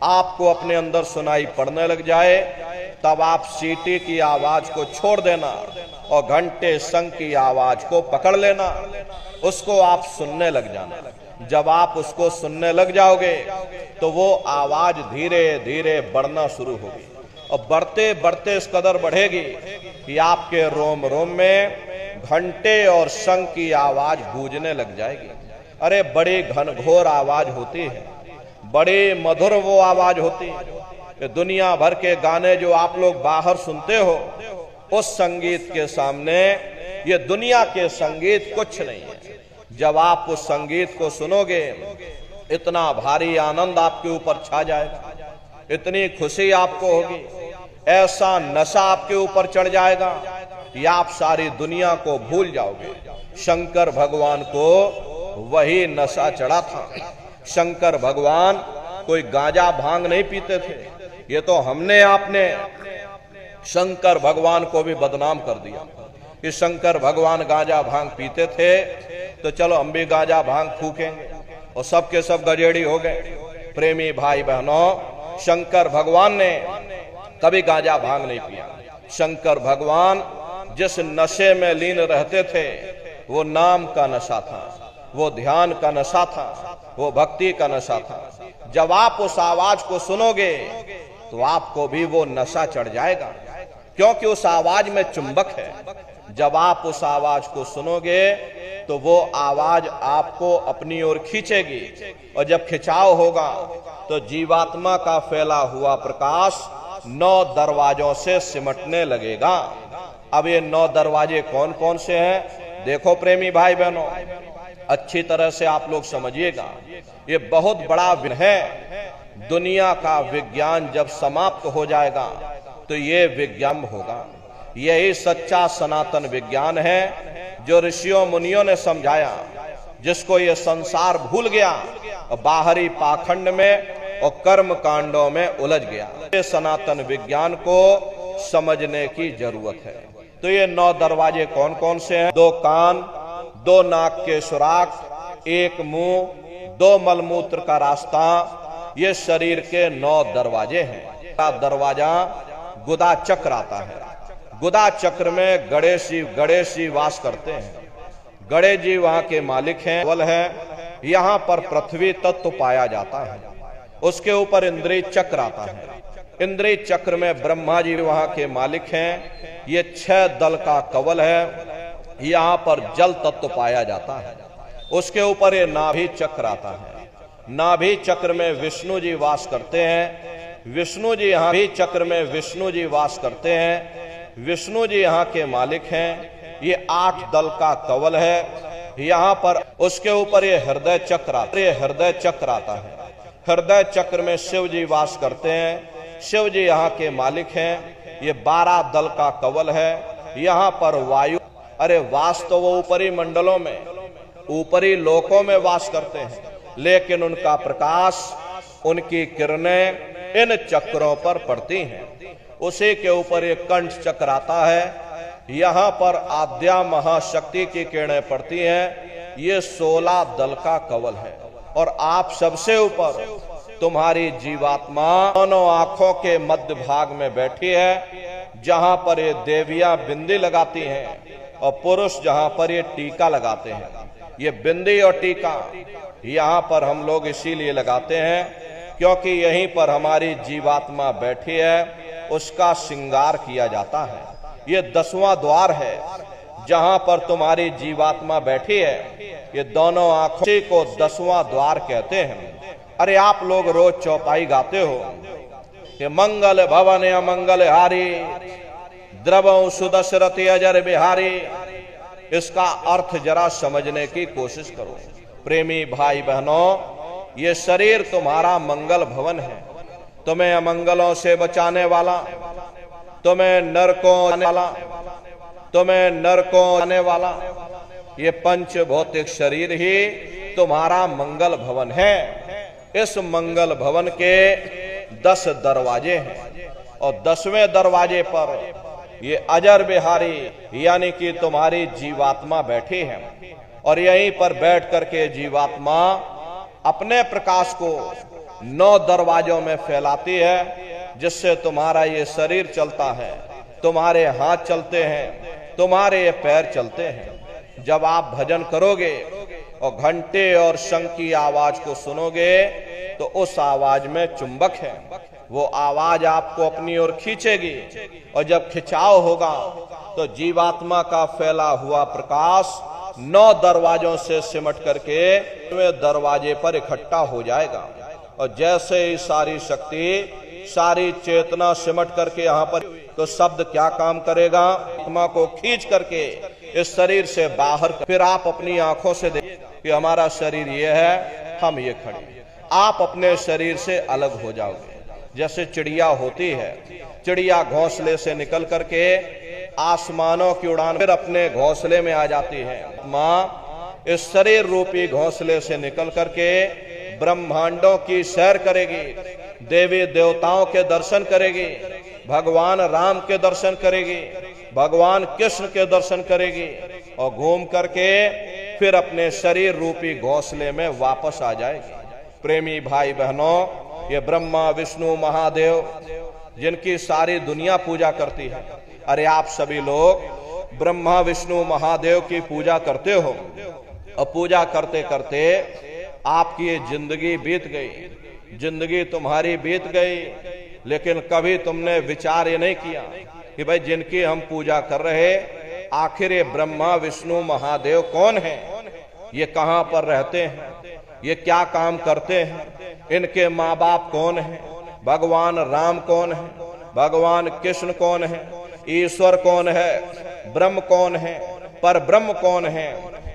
आपको अपने अंदर सुनाई पड़ने लग जाए, तब आप सीटी की आवाज को छोड़ देना और घंटे शंख की आवाज को पकड़ लेना, उसको आप सुनने लग जाना। जब आप उसको सुनने लग जाओगे तो वो आवाज धीरे धीरे बढ़ना शुरू होगी और बढ़ते बढ़ते इस कदर बढ़ेगी कि आपके रोम रोम में घंटे और शंख की आवाज गूंजने लग जाएगी। अरे बड़ी घनघोर आवाज होती है, बड़ी मधुर वो आवाज होती है कि दुनिया भर के गाने जो आप लोग बाहर सुनते हो, उस संगीत के सामने ये दुनिया के संगीत कुछ नहीं है। जब आप उस संगीत को सुनोगे, इतना भारी आनंद आपके ऊपर छा जाएगा, इतनी खुशी आपको होगी, ऐसा नशा आपके ऊपर चढ़ जाएगा कि आप सारी दुनिया को भूल जाओगे। शंकर भगवान को वही नशा चढ़ा था। शंकर भगवान कोई गांजा भांग नहीं पीते थे। ये तो हमने आपने शंकर भगवान को भी बदनाम कर दिया कि शंकर भगवान गांजा भांग पीते थे, तो चलो हम भी गांजा भांग फूकेंगे, और सबके सब गजेड़ी हो गए। प्रेमी भाई बहनों, शंकर भगवान ने कभी गांजा भांग नहीं पिया। शंकर भगवान जिस नशे में लीन रहते थे, वो नाम का नशा था, वो ध्यान का नशा था, वो भक्ति का नशा था। जब आप उस आवाज को सुनोगे तो आपको भी वो नशा चढ़ जाएगा, क्योंकि उस आवाज में चुंबक है। जब आप उस आवाज को सुनोगे तो वो आवाज आपको अपनी ओर खींचेगी, और जब खिंचाव होगा तो जीवात्मा का फैला हुआ प्रकाश 9 दरवाजों से सिमटने लगेगा। अब ये 9 दरवाजे कौन कौन से हैं? देखो प्रेमी भाई बहनों, अच्छी तरह से आप लोग समझिएगा, ये बहुत बड़ा है। दुनिया का विज्ञान जब समाप्त हो जाएगा तो ये विज्ञान होगा। यही सच्चा सनातन विज्ञान है जो ऋषियों मुनियों ने समझाया, जिसको ये संसार भूल गया और बाहरी पाखंड में और कर्म कांडों में उलझ गया। ये सनातन विज्ञान को समझने की जरूरत है। तो ये 9 दरवाजे कौन कौन से हैं? 2 कान, 2 नाक के सुराख, 1 मुंह, 2 मलमूत्र का रास्ता, ये शरीर के 9 दरवाजे हैं। दरवाजा गुदा चक्र आता है। गुदा चक्र में गणेश जी वास करते हैं। गणेश जी वहां के मालिक हैं। वल है, यहाँ पर पृथ्वी तत्व पाया जाता है। उसके ऊपर इंद्रिय चक्र आता है। इंद्रिय चक्र में ब्रह्मा जी वहां के मालिक हैं। ये 6 दल का कवल है। यहाँ पर जल तत्व पाया जाता है। उसके ऊपर ये नाभि चक्र आता है। नाभि चक्र में विष्णु जी वास करते हैं। विष्णु जी यहाँ भी चक्र में विष्णु जी वास करते हैं। विष्णु जी यहाँ के मालिक हैं। ये 8 दल का कवल है। यहाँ पर उसके ऊपर ये हृदय चक्र आता है। हृदय चक्र में शिव जी वास करते हैं। शिव जी यहाँ के मालिक हैं। ये 12 दल का कवल है। यहाँ पर वायु, अरे वास तो वो ऊपरी मंडलों में, ऊपरी लोकों में वास करते हैं, लेकिन उनका प्रकाश, उनकी किरणें इन चक्रों पर पड़ती हैं। उसी के ऊपर एक कंठ चक्र आता है। यहाँ पर आद्या महाशक्ति की किरणें पड़ती हैं। ये 16 दल का कवल है। और आप सबसे ऊपर तुम्हारी जीवात्मा दोनों आंखों के मध्य भाग में बैठी है, जहां पर ये देवियां बिंदी लगाती हैं और पुरुष जहां पर ये टीका लगाते हैं। ये बिंदी और टीका यहाँ पर हम लोग इसीलिए लगाते हैं क्योंकि यहीं पर हमारी जीवात्मा बैठी है, उसका श्रृंगार किया जाता है। ये 10वां द्वार है जहां पर तुम्हारी जीवात्मा बैठी है। ये दोनों आंखों को 10वां द्वार कहते हैं। अरे आप लोग रोज चौपाई गाते हो कि मंगल भवन अमंगल हारी, द्रवं सुदशरथि अजर बिहारी। इसका अर्थ जरा समझने की कोशिश करो प्रेमी भाई बहनों। ये शरीर तुम्हारा मंगल भवन है, तुम्हें अमंगलों से बचाने वाला, तुम्हें नरकों आने वाला, तुम्हें नरकों आने वाला, ये पंच भौतिक शरीर ही तुम्हारा मंगल भवन है। इस मंगल भवन के 10 दरवाजे हैं और 10वें दरवाजे पर ये अजर बिहारी यानी कि तुम्हारी जीवात्मा बैठी है और यहीं पर बैठ करके जीवात्मा अपने प्रकाश को 9 दरवाजों में फैलाती है, जिससे तुम्हारा ये शरीर चलता है, तुम्हारे हाथ चलते हैं, तुम्हारे ये पैर चलते हैं। जब आप भजन करोगे और घंटे और शंख की आवाज को सुनोगे तो उस आवाज में चुंबक है, वो आवाज आपको अपनी ओर खींचेगी और जब खिंचाव होगा तो जीवात्मा का फैला हुआ प्रकाश 9 दरवाजों से सिमट करके 9वें दरवाजे पर इकट्ठा हो जाएगा और जैसे ही सारी शक्ति सारी चेतना सिमट करके यहाँ पर, तो शब्द क्या काम करेगा, आत्मा को खींच करके इस शरीर से बाहर, फिर आप अपनी आंखों से देखें कि हमारा शरीर ये है, हम ये खड़े, आप अपने शरीर से अलग हो जाओगे। जैसे चिड़िया होती है, चिड़िया घोंसले से निकल करके आसमानों की उड़ान फिर अपने घोंसले में आ जाती है। माँ इस शरीर रूपी घोंसले से निकल करके ब्रह्मांडों की सैर करेगी, देवी देवताओं के दर्शन करेगी, भगवान राम के दर्शन करेगी, भगवान कृष्ण के दर्शन करेगी और घूम करके फिर अपने शरीर रूपी घोंसले में वापस आ जाएगी। प्रेमी भाई बहनों, ये ब्रह्मा विष्णु महादेव जिनकी सारी दुनिया पूजा करती है, अरे आप सभी लोग ब्रह्मा विष्णु महादेव की पूजा करते हो और पूजा करते करते आपकी ये जिंदगी बीत गई, जिंदगी तुम्हारी बीत गई, लेकिन कभी तुमने विचार ये नहीं किया कि भाई जिनकी हम पूजा कर रहे, आखिर ये ब्रह्मा विष्णु महादेव कौन है, ये कहाँ पर रहते हैं, ये क्या काम करते हैं, इनके माँ बाप कौन है, भगवान राम कौन है, भगवान कृष्ण कौन है, ईश्वर कौन है, ब्रह्म कौन है, पर ब्रह्म कौन है,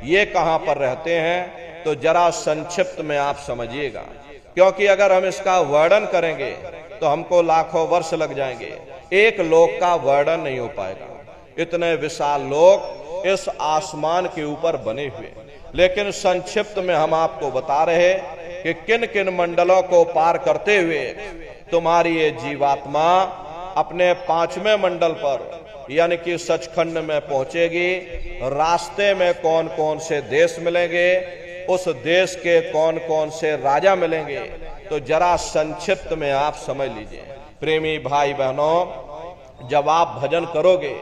ये कहाँ पर रहते हैं। तो जरा संक्षिप्त में आप समझिएगा, क्योंकि अगर हम इसका वर्णन करेंगे तो हमको लाखों वर्ष लग जाएंगे, एक लोक का वर्णन नहीं हो पाएगा। इतने विशाल लोक इस आसमान के ऊपर बने हुए, लेकिन संक्षिप्त में हम आपको बता रहे कि किन किन मंडलों को पार करते हुए तुम्हारी ये जीवात्मा अपने 5वें मंडल पर यानी कि सचखंड में पहुंचेगी। रास्ते में कौन कौन से देश मिलेंगे, उस देश के कौन कौन से राजा मिलेंगे, तो जरा संक्षिप्त में आप समझ लीजिए। प्रेमी भाई बहनों, जब आप भजन करोगे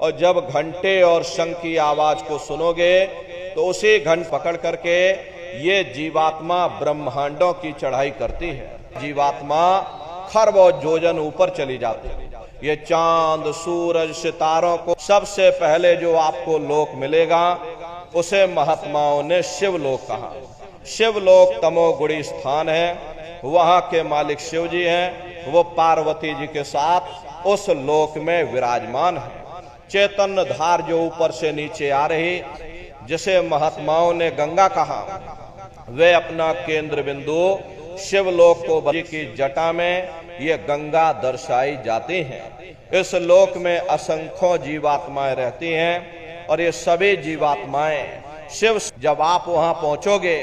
और जब घंटे और शंख की आवाज को सुनोगे तो उसी घंट पकड़ करके ये जीवात्मा ब्रह्मांडों की चढ़ाई करती है। जीवात्मा खरबों योजन ऊपर चली जाती है। ये चांद सूरज सितारों को सबसे पहले जो आपको लोक मिलेगा उसे महात्माओं ने शिवलोक कहा। शिवलोक तमोगुणी स्थान है, वहां के मालिक शिव जी हैं, वो पार्वती जी के साथ उस लोक में विराजमान है। चैतन्य धार जो ऊपर से नीचे आ रही, जिसे महात्माओं ने गंगा कहा, वे अपना केंद्र बिंदु शिवलोक को बजी की जटा में ये गंगा दर्शाई जाती हैं। इस लोक में असंख्यों जीवात्माएं रहती हैं और ये सभी जीवात्माएं शिव, जब आप वहां पहुंचोगे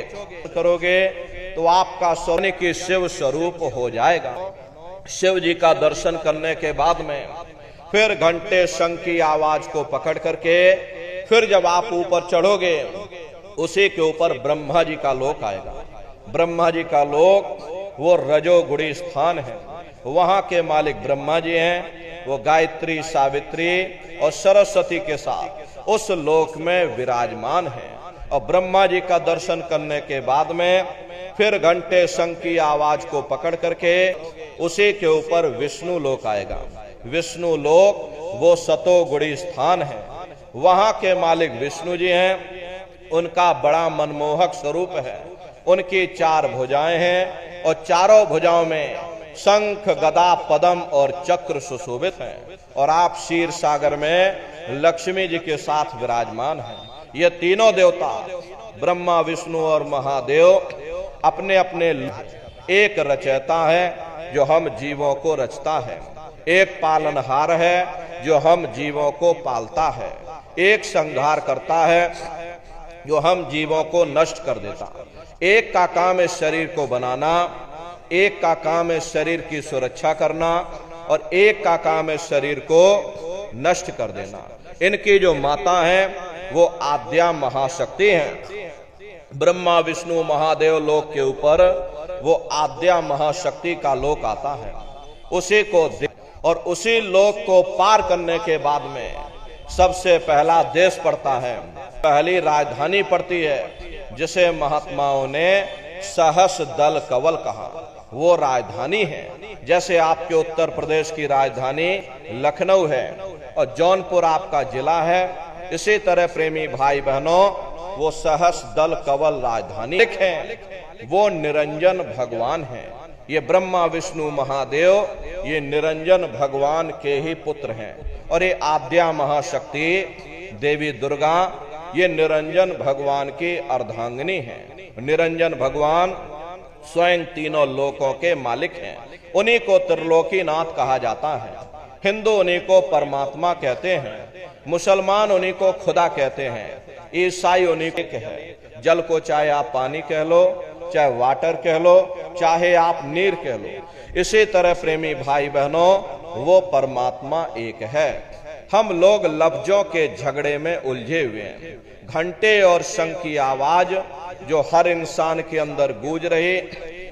करोगे तो आपका सोने की शिव स्वरूप हो जाएगा। शिव जी का दर्शन करने के बाद में फिर घंटे शंख की आवाज को पकड़ करके फिर जब आप ऊपर चढ़ोगे, उसी के ऊपर ब्रह्मा जी का लोक आएगा। ब्रह्मा जी का लोक वो रजोगुणी स्थान है, वहां के मालिक ब्रह्मा जी हैं, वो गायत्री सावित्री और सरस्वती के साथ उस लोक में विराजमान है। और ब्रह्मा जी का दर्शन करने के बाद में फिर घंटे शंख की आवाज को पकड़ करके उसी के ऊपर विष्णु लोक आएगा। विष्णु लोक वो सतोगुणी स्थान है, वहां के मालिक विष्णु जी हैं, उनका बड़ा मनमोहक स्वरूप है। उनकी 4 भुजाएं हैं और चारों भुजाओं में शंख गदा पद्म और चक्र सुशोभित हैं और आप क्षीर सागर में लक्ष्मी जी के साथ विराजमान हैं। ये तीनों देवता ब्रह्मा विष्णु और महादेव अपने अपने एक रचयिता है जो हम जीवों को रचता है, एक पालनहार है जो हम जीवों को पालता है, एक संहार करता है जो हम जीवों को नष्ट कर देता। एक का काम है शरीर को बनाना, एक का काम है शरीर की सुरक्षा करना, और एक का काम है शरीर को नष्ट कर देना। इनकी जो माता है वो आद्या महाशक्ति है। ब्रह्मा विष्णु महादेव लोक के ऊपर वो आद्या महाशक्ति का लोक आता है, उसी को और उसी लोक को पार करने के बाद में सबसे पहला देश पड़ता है, पहली राजधानी पड़ती है, जिसे महात्माओं ने सहस दल कवल कहा। वो राजधानी है। जैसे आपके उत्तर प्रदेश की राजधानी लखनऊ है और जौनपुर आपका जिला है, इसी तरह प्रेमी भाई बहनों वो सहस दल कवल राजधानी है। वो निरंजन भगवान है। ये ब्रह्मा विष्णु महादेव ये निरंजन भगवान के ही पुत्र हैं, और ये आद्या महाशक्ति देवी दुर्गा ये निरंजन भगवान की अर्धांगिनी है। निरंजन भगवान स्वयं तीनों लोकों के मालिक हैं। उन्हीं को त्रिलोकीनाथ कहा जाता है। हिंदू उन्हीं को परमात्मा कहते हैं, मुसलमान उन्हीं को खुदा कहते हैं, ईसाई उन्हीं के है। जल को चाहे आप पानी कह लो, चाहे वाटर कह लो, चाहे आप नीर कह लो। इसी तरह प्रेमी भाई बहनों वो परमात्मा एक है। हम लोग लफ्जों के झगड़े में उलझे हुए हैं। घंटे और शंख की आवाज जो हर इंसान के अंदर गूंज रही,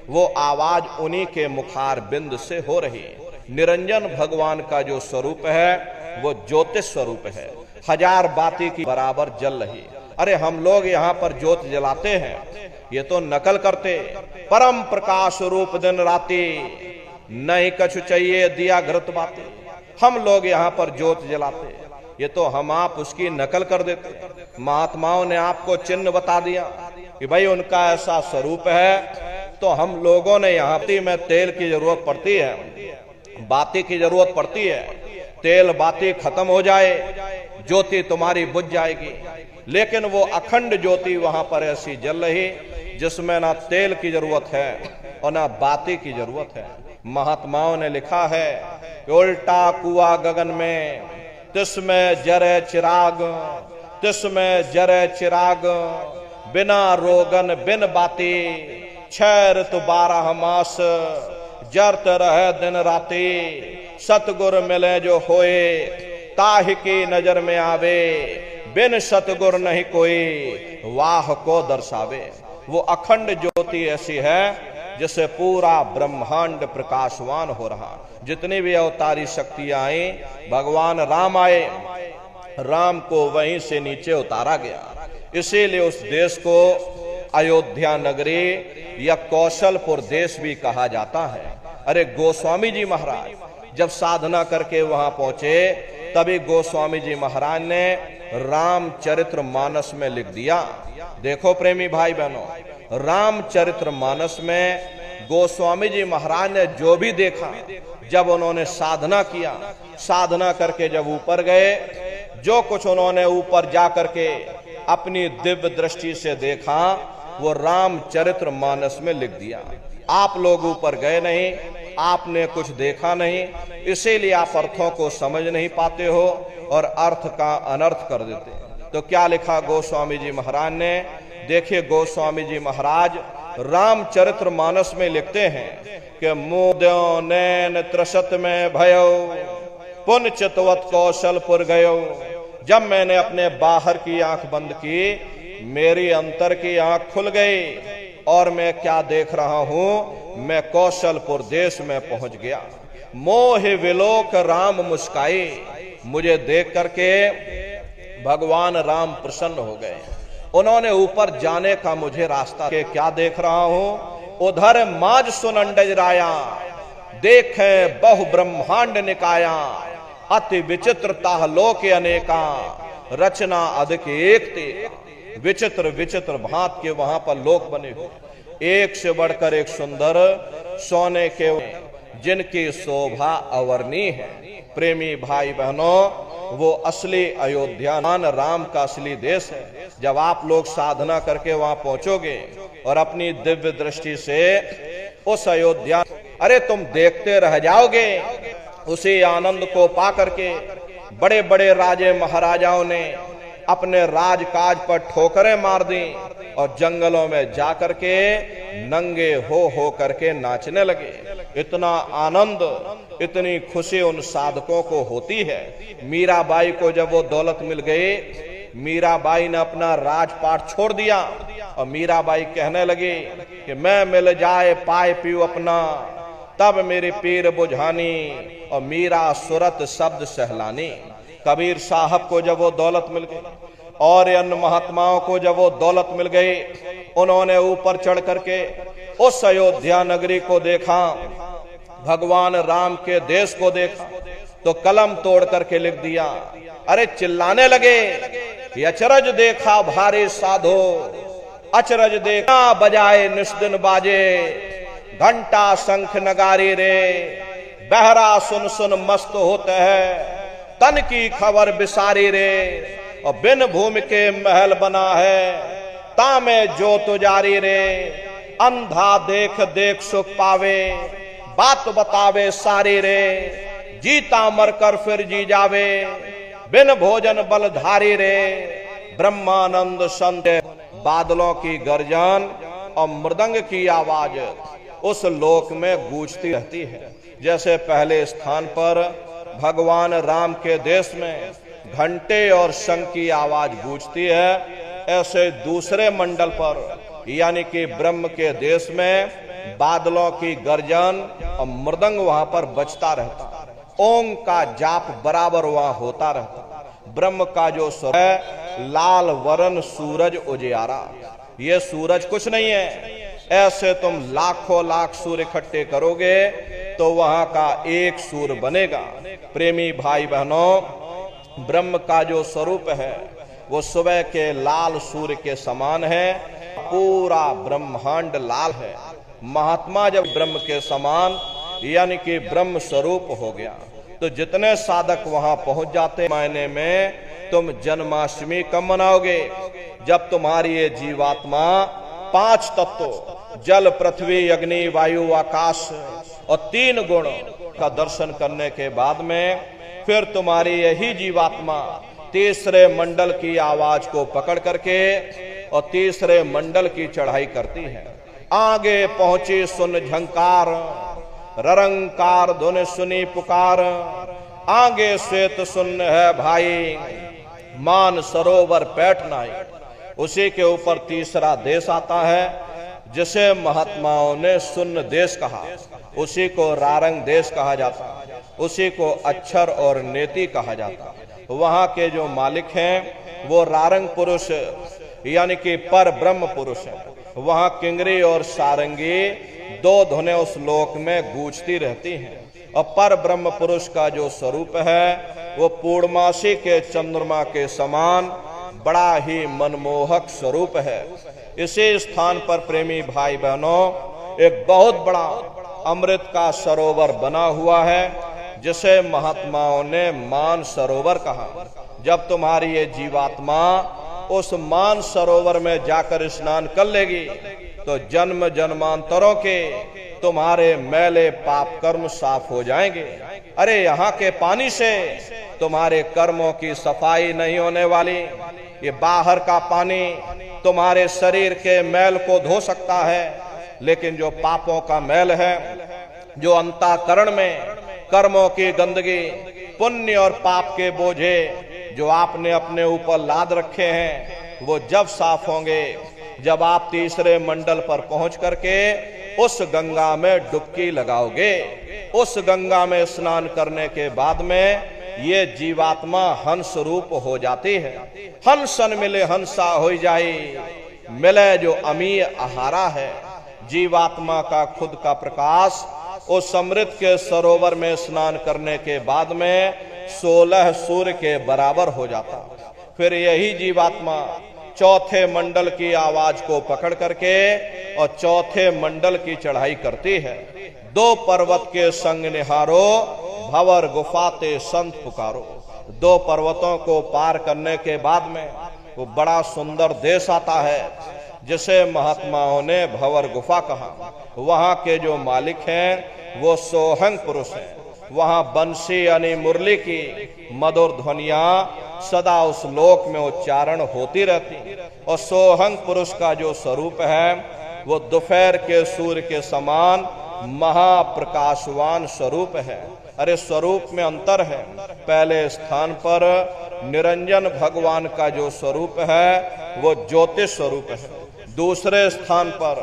वो आवाज उन्हीं के मुखार बिंद से हो रही। निरंजन भगवान का जो स्वरूप है वो ज्योतिष स्वरूप है, हजार बाती की बराबर जल रही। अरे हम लोग यहाँ पर ज्योत जलाते हैं, ये तो नकल करते। परम प्रकाश रूप दिन राती, नहीं कछु चाहिए दिया घृत बाती। हम लोग यहाँ पर ज्योत जलाते, ये तो हम आप उसकी नकल कर देते। महात्माओं ने आपको चिन्ह बता दिया कि भाई उनका ऐसा स्वरूप है, तो हम लोगों ने यहाँ में तेल की जरूरत पड़ती है, बाती की जरूरत पड़ती है। तेल बाती खत्म हो जाए, ज्योति तुम्हारी बुझ जाएगी। लेकिन वो अखंड ज्योति वहां पर ऐसी जल रही जिसमें ना तेल की जरूरत है और ना बाती की जरूरत है। महात्माओं ने लिखा है कि उल्टा कुआ गगन में, तिसमें जरे चिराग, तिसमें जरे चिराग, बिना रोगन बिन बाती, 6 ऋतु 12 मास, जरत रहे दिन राती, सतगुर मिले जो होए, ताहि की नजर में आवे, बिन सतगुर नहीं कोई, वाह को दर्शावे। वो अखंड ज्योति ऐसी है जिससे पूरा ब्रह्मांड प्रकाशवान हो रहा। जितनी भी अवतारी शक्तियां आई, भगवान राम आए, राम को वहीं से नीचे उतारा गया। इसीलिए उस देश को अयोध्या नगरी या कौशलपुर देश भी कहा जाता है। अरे गोस्वामी जी महाराज जब साधना करके वहां पहुंचे, तभी गोस्वामी जी महाराज ने रामचरित्र मानस में लिख दिया। देखो प्रेमी भाई बहनों, रामचरित्र मानस में गोस्वामी जी महाराज ने जो भी देखा, जब उन्होंने साधना किया, साधना करके जब ऊपर गए, जो कुछ उन्होंने ऊपर जा करके अपनी दिव्य दृष्टि से देखा, वो रामचरित्र मानस में लिख दिया। आप लोग ऊपर गए नहीं, आपने कुछ देखा नहीं, इसीलिए आप अर्थों को समझ नहीं पाते हो और अर्थ का अनर्थ कर देते। तो क्या लिखा गोस्वामी जी महाराज ने? देखिए गोस्वामी जी महाराज रामचरित्र मानस में लिखते हैं कि मुद्यो नैन त्रसत में भयो, पुन चितवत कौशलपुर गयो। जब मैंने अपने बाहर की आंख बंद की, मेरी अंतर की आंख खुल गई और मैं क्या देख रहा हूं, मैं कौशलपुर देश में पहुंच गया। मोह विलोक राम मुस्काई, मुझे देख करके भगवान राम प्रसन्न हो गए। उन्होंने ऊपर जाने का मुझे रास्ता के क्या देख रहा हूं, उधर माज सुनंडज राया, देखे बहु ब्रह्मांड निकाया, अति विचित्रता लोक अनेका, रचना अधिक एक ते। विचित्र विचित्र भांत के वहां पर लोक बने हुए, एक से बढ़कर एक सुंदर, सोने के जिनकी शोभा अवर्णीय है। प्रेमी भाई बहनों, वो असली अयोध्या राम का असली देश है। जब आप लोग साधना करके वहां पहुंचोगे और अपनी दिव्य दृष्टि से उस अयोध्या, अरे तुम देखते रह जाओगे उसी आनंद को पा करके। बड़े बड़े राजे महाराजाओं ने अपने राजकाज पर ठोकरें मार दी और जंगलों में जाकर के नंगे हो करके नाचने लगे। इतना आनंद, इतनी खुशी उन साधकों को होती है। मीराबाई को जब वो दौलत मिल गई, मीराबाई ने अपना राजपाट छोड़ दिया और मीराबाई कहने लगी कि मैं मिल जाए पाए पीऊ अपना, तब मेरे पीर बुझानी और मीरा सुरत शब्द सहलानी। कबीर साहब को जब वो दौलत मिल गई और अन्य महात्माओं को जब वो दौलत मिल गई, उन्होंने ऊपर चढ़ करके उस अयोध्या नगरी को देखा, भगवान राम के देश को देखा, तो कलम तोड़ करके लिख दिया। अरे चिल्लाने लगे, अचरज देखा भारी साधो, अचरज देखा बजाए निस्दिन बाजे, घंटा शंख नगारी रे, बहरा सुन सुन मस्त होते हैं, तन की खबर बिसारी रे, और बिन भूमि के महल बना है, तामे जो तुजारी रे, अंधा देख देख सुख पावे, बात बतावे सारी रे, जीता मरकर फिर जी जावे, बिन भोजन बलधारी रे, ब्रह्मानंद संत। बादलों की गर्जन और मृदंग की आवाज उस लोक में गूंजती रहती है। जैसे पहले स्थान पर भगवान राम के देश में घंटे और शंख की आवाज गूंजती है, ऐसे दूसरे मंडल पर यानी कि ब्रह्म के देश में बादलों की गर्जन और मृदंग वहां पर बजता रहता, ओम का जाप बराबर वहां होता रहता। ब्रह्म का जो स्वर है लाल वरण सूरज उजियारा, ये सूरज कुछ नहीं है। ऐसे तुम लाखों लाख सूर्य इकट्ठे करोगे तो वहां का एक सूर्य बनेगा। प्रेमी भाई बहनों, ब्रह्म का जो स्वरूप है वो सुबह के लाल सूर्य के समान है, पूरा ब्रह्मांड लाल है। महात्मा जब ब्रह्म के समान यानी कि ब्रह्म स्वरूप हो गया तो जितने साधक वहां पहुंच जाते, मायने में तुम जन्माष्टमी कब मनाओगे? जब तुम्हारी ये जीवात्मा 5 तत्व जल पृथ्वी अग्नि वायु आकाश और 3 गुण का दर्शन करने के बाद में फिर तुम्हारी यही जीवात्मा तीसरे मंडल की आवाज को पकड़ करके और तीसरे मंडल की चढ़ाई करती है। आगे पहुंची सुन झंकार, ररंकार धुन सुनी पुकार, आगे श्वेत सुन है भाई, मान सरोवर बैठना। उसी के ऊपर तीसरा देश आता है जिसे महात्माओं ने सुन्न देश कहा, उसी को रारंग देश कहा जाता, उसी को अक्षर और नेति कहा जाता। वहां के जो मालिक हैं वो रारंग पुरुष यानी कि पर ब्रह्म पुरुष है। वहां किंगरी और सारंगी 2 धुनें उस लोक में गूंजती रहती हैं। और पर ब्रह्म पुरुष का जो स्वरूप है वो पूर्णमासी के चंद्रमा के समान बड़ा ही मनमोहक स्वरूप है। इसी स्थान पर प्रेमी भाई बहनों एक बहुत बड़ा अमृत का सरोवर बना हुआ है जिसे महात्माओं ने मान सरोवर कहा। जब तुम्हारी ये जीवात्मा उस मान सरोवर में जाकर स्नान कर लेगी तो जन्म जन्मांतरों के तुम्हारे मैले पाप कर्म साफ हो जाएंगे। अरे यहाँ के पानी से तुम्हारे कर्मों की सफाई नहीं होने वाली, ये बाहर का पानी तुम्हारे शरीर के मैल को धो सकता है, लेकिन जो पापों का मैल है, जो अंतःकरण में कर्मों की गंदगी, पुण्य और पाप के बोझे जो आपने अपने ऊपर लाद रखे हैं, वो जब साफ होंगे जब आप तीसरे मंडल पर पहुंच करके उस गंगा में डुबकी लगाओगे। उस गंगा में स्नान करने के बाद में ये जीवात्मा हंस रूप हो जाती है। हंसन मिले हंसा हो जाए, मिले जो अमीय आहारा है। जीवात्मा का खुद का प्रकाश उस अमृत के सरोवर में स्नान करने के बाद में 16 सूर्य के बराबर हो जाता। फिर यही जीवात्मा चौथे मंडल की आवाज को पकड़ करके और चौथे मंडल की चढ़ाई करती है। 2 पर्वत के संग निहारो, भंवर गुफाते संत पुकारो। 2 पर्वतों को पार करने के बाद में वो बड़ा सुंदर देश आता है जिसे महात्माओं ने भंवर गुफा कहा। वहां के जो मालिक हैं वो सोहंग पुरुष हैं। वहां बंसी यानी मुरली की मधुर ध्वनियां सदा उस लोक में उच्चारण होती रहती। और सोहंग पुरुष का जो स्वरूप है वो दोपहर के सूर्य के समान महाप्रकाशवान स्वरूप है। अरे स्वरूप में अंतर है। पहले स्थान पर निरंजन भगवान का जो स्वरूप है वो ज्योतिष स्वरूप है। दूसरे स्थान पर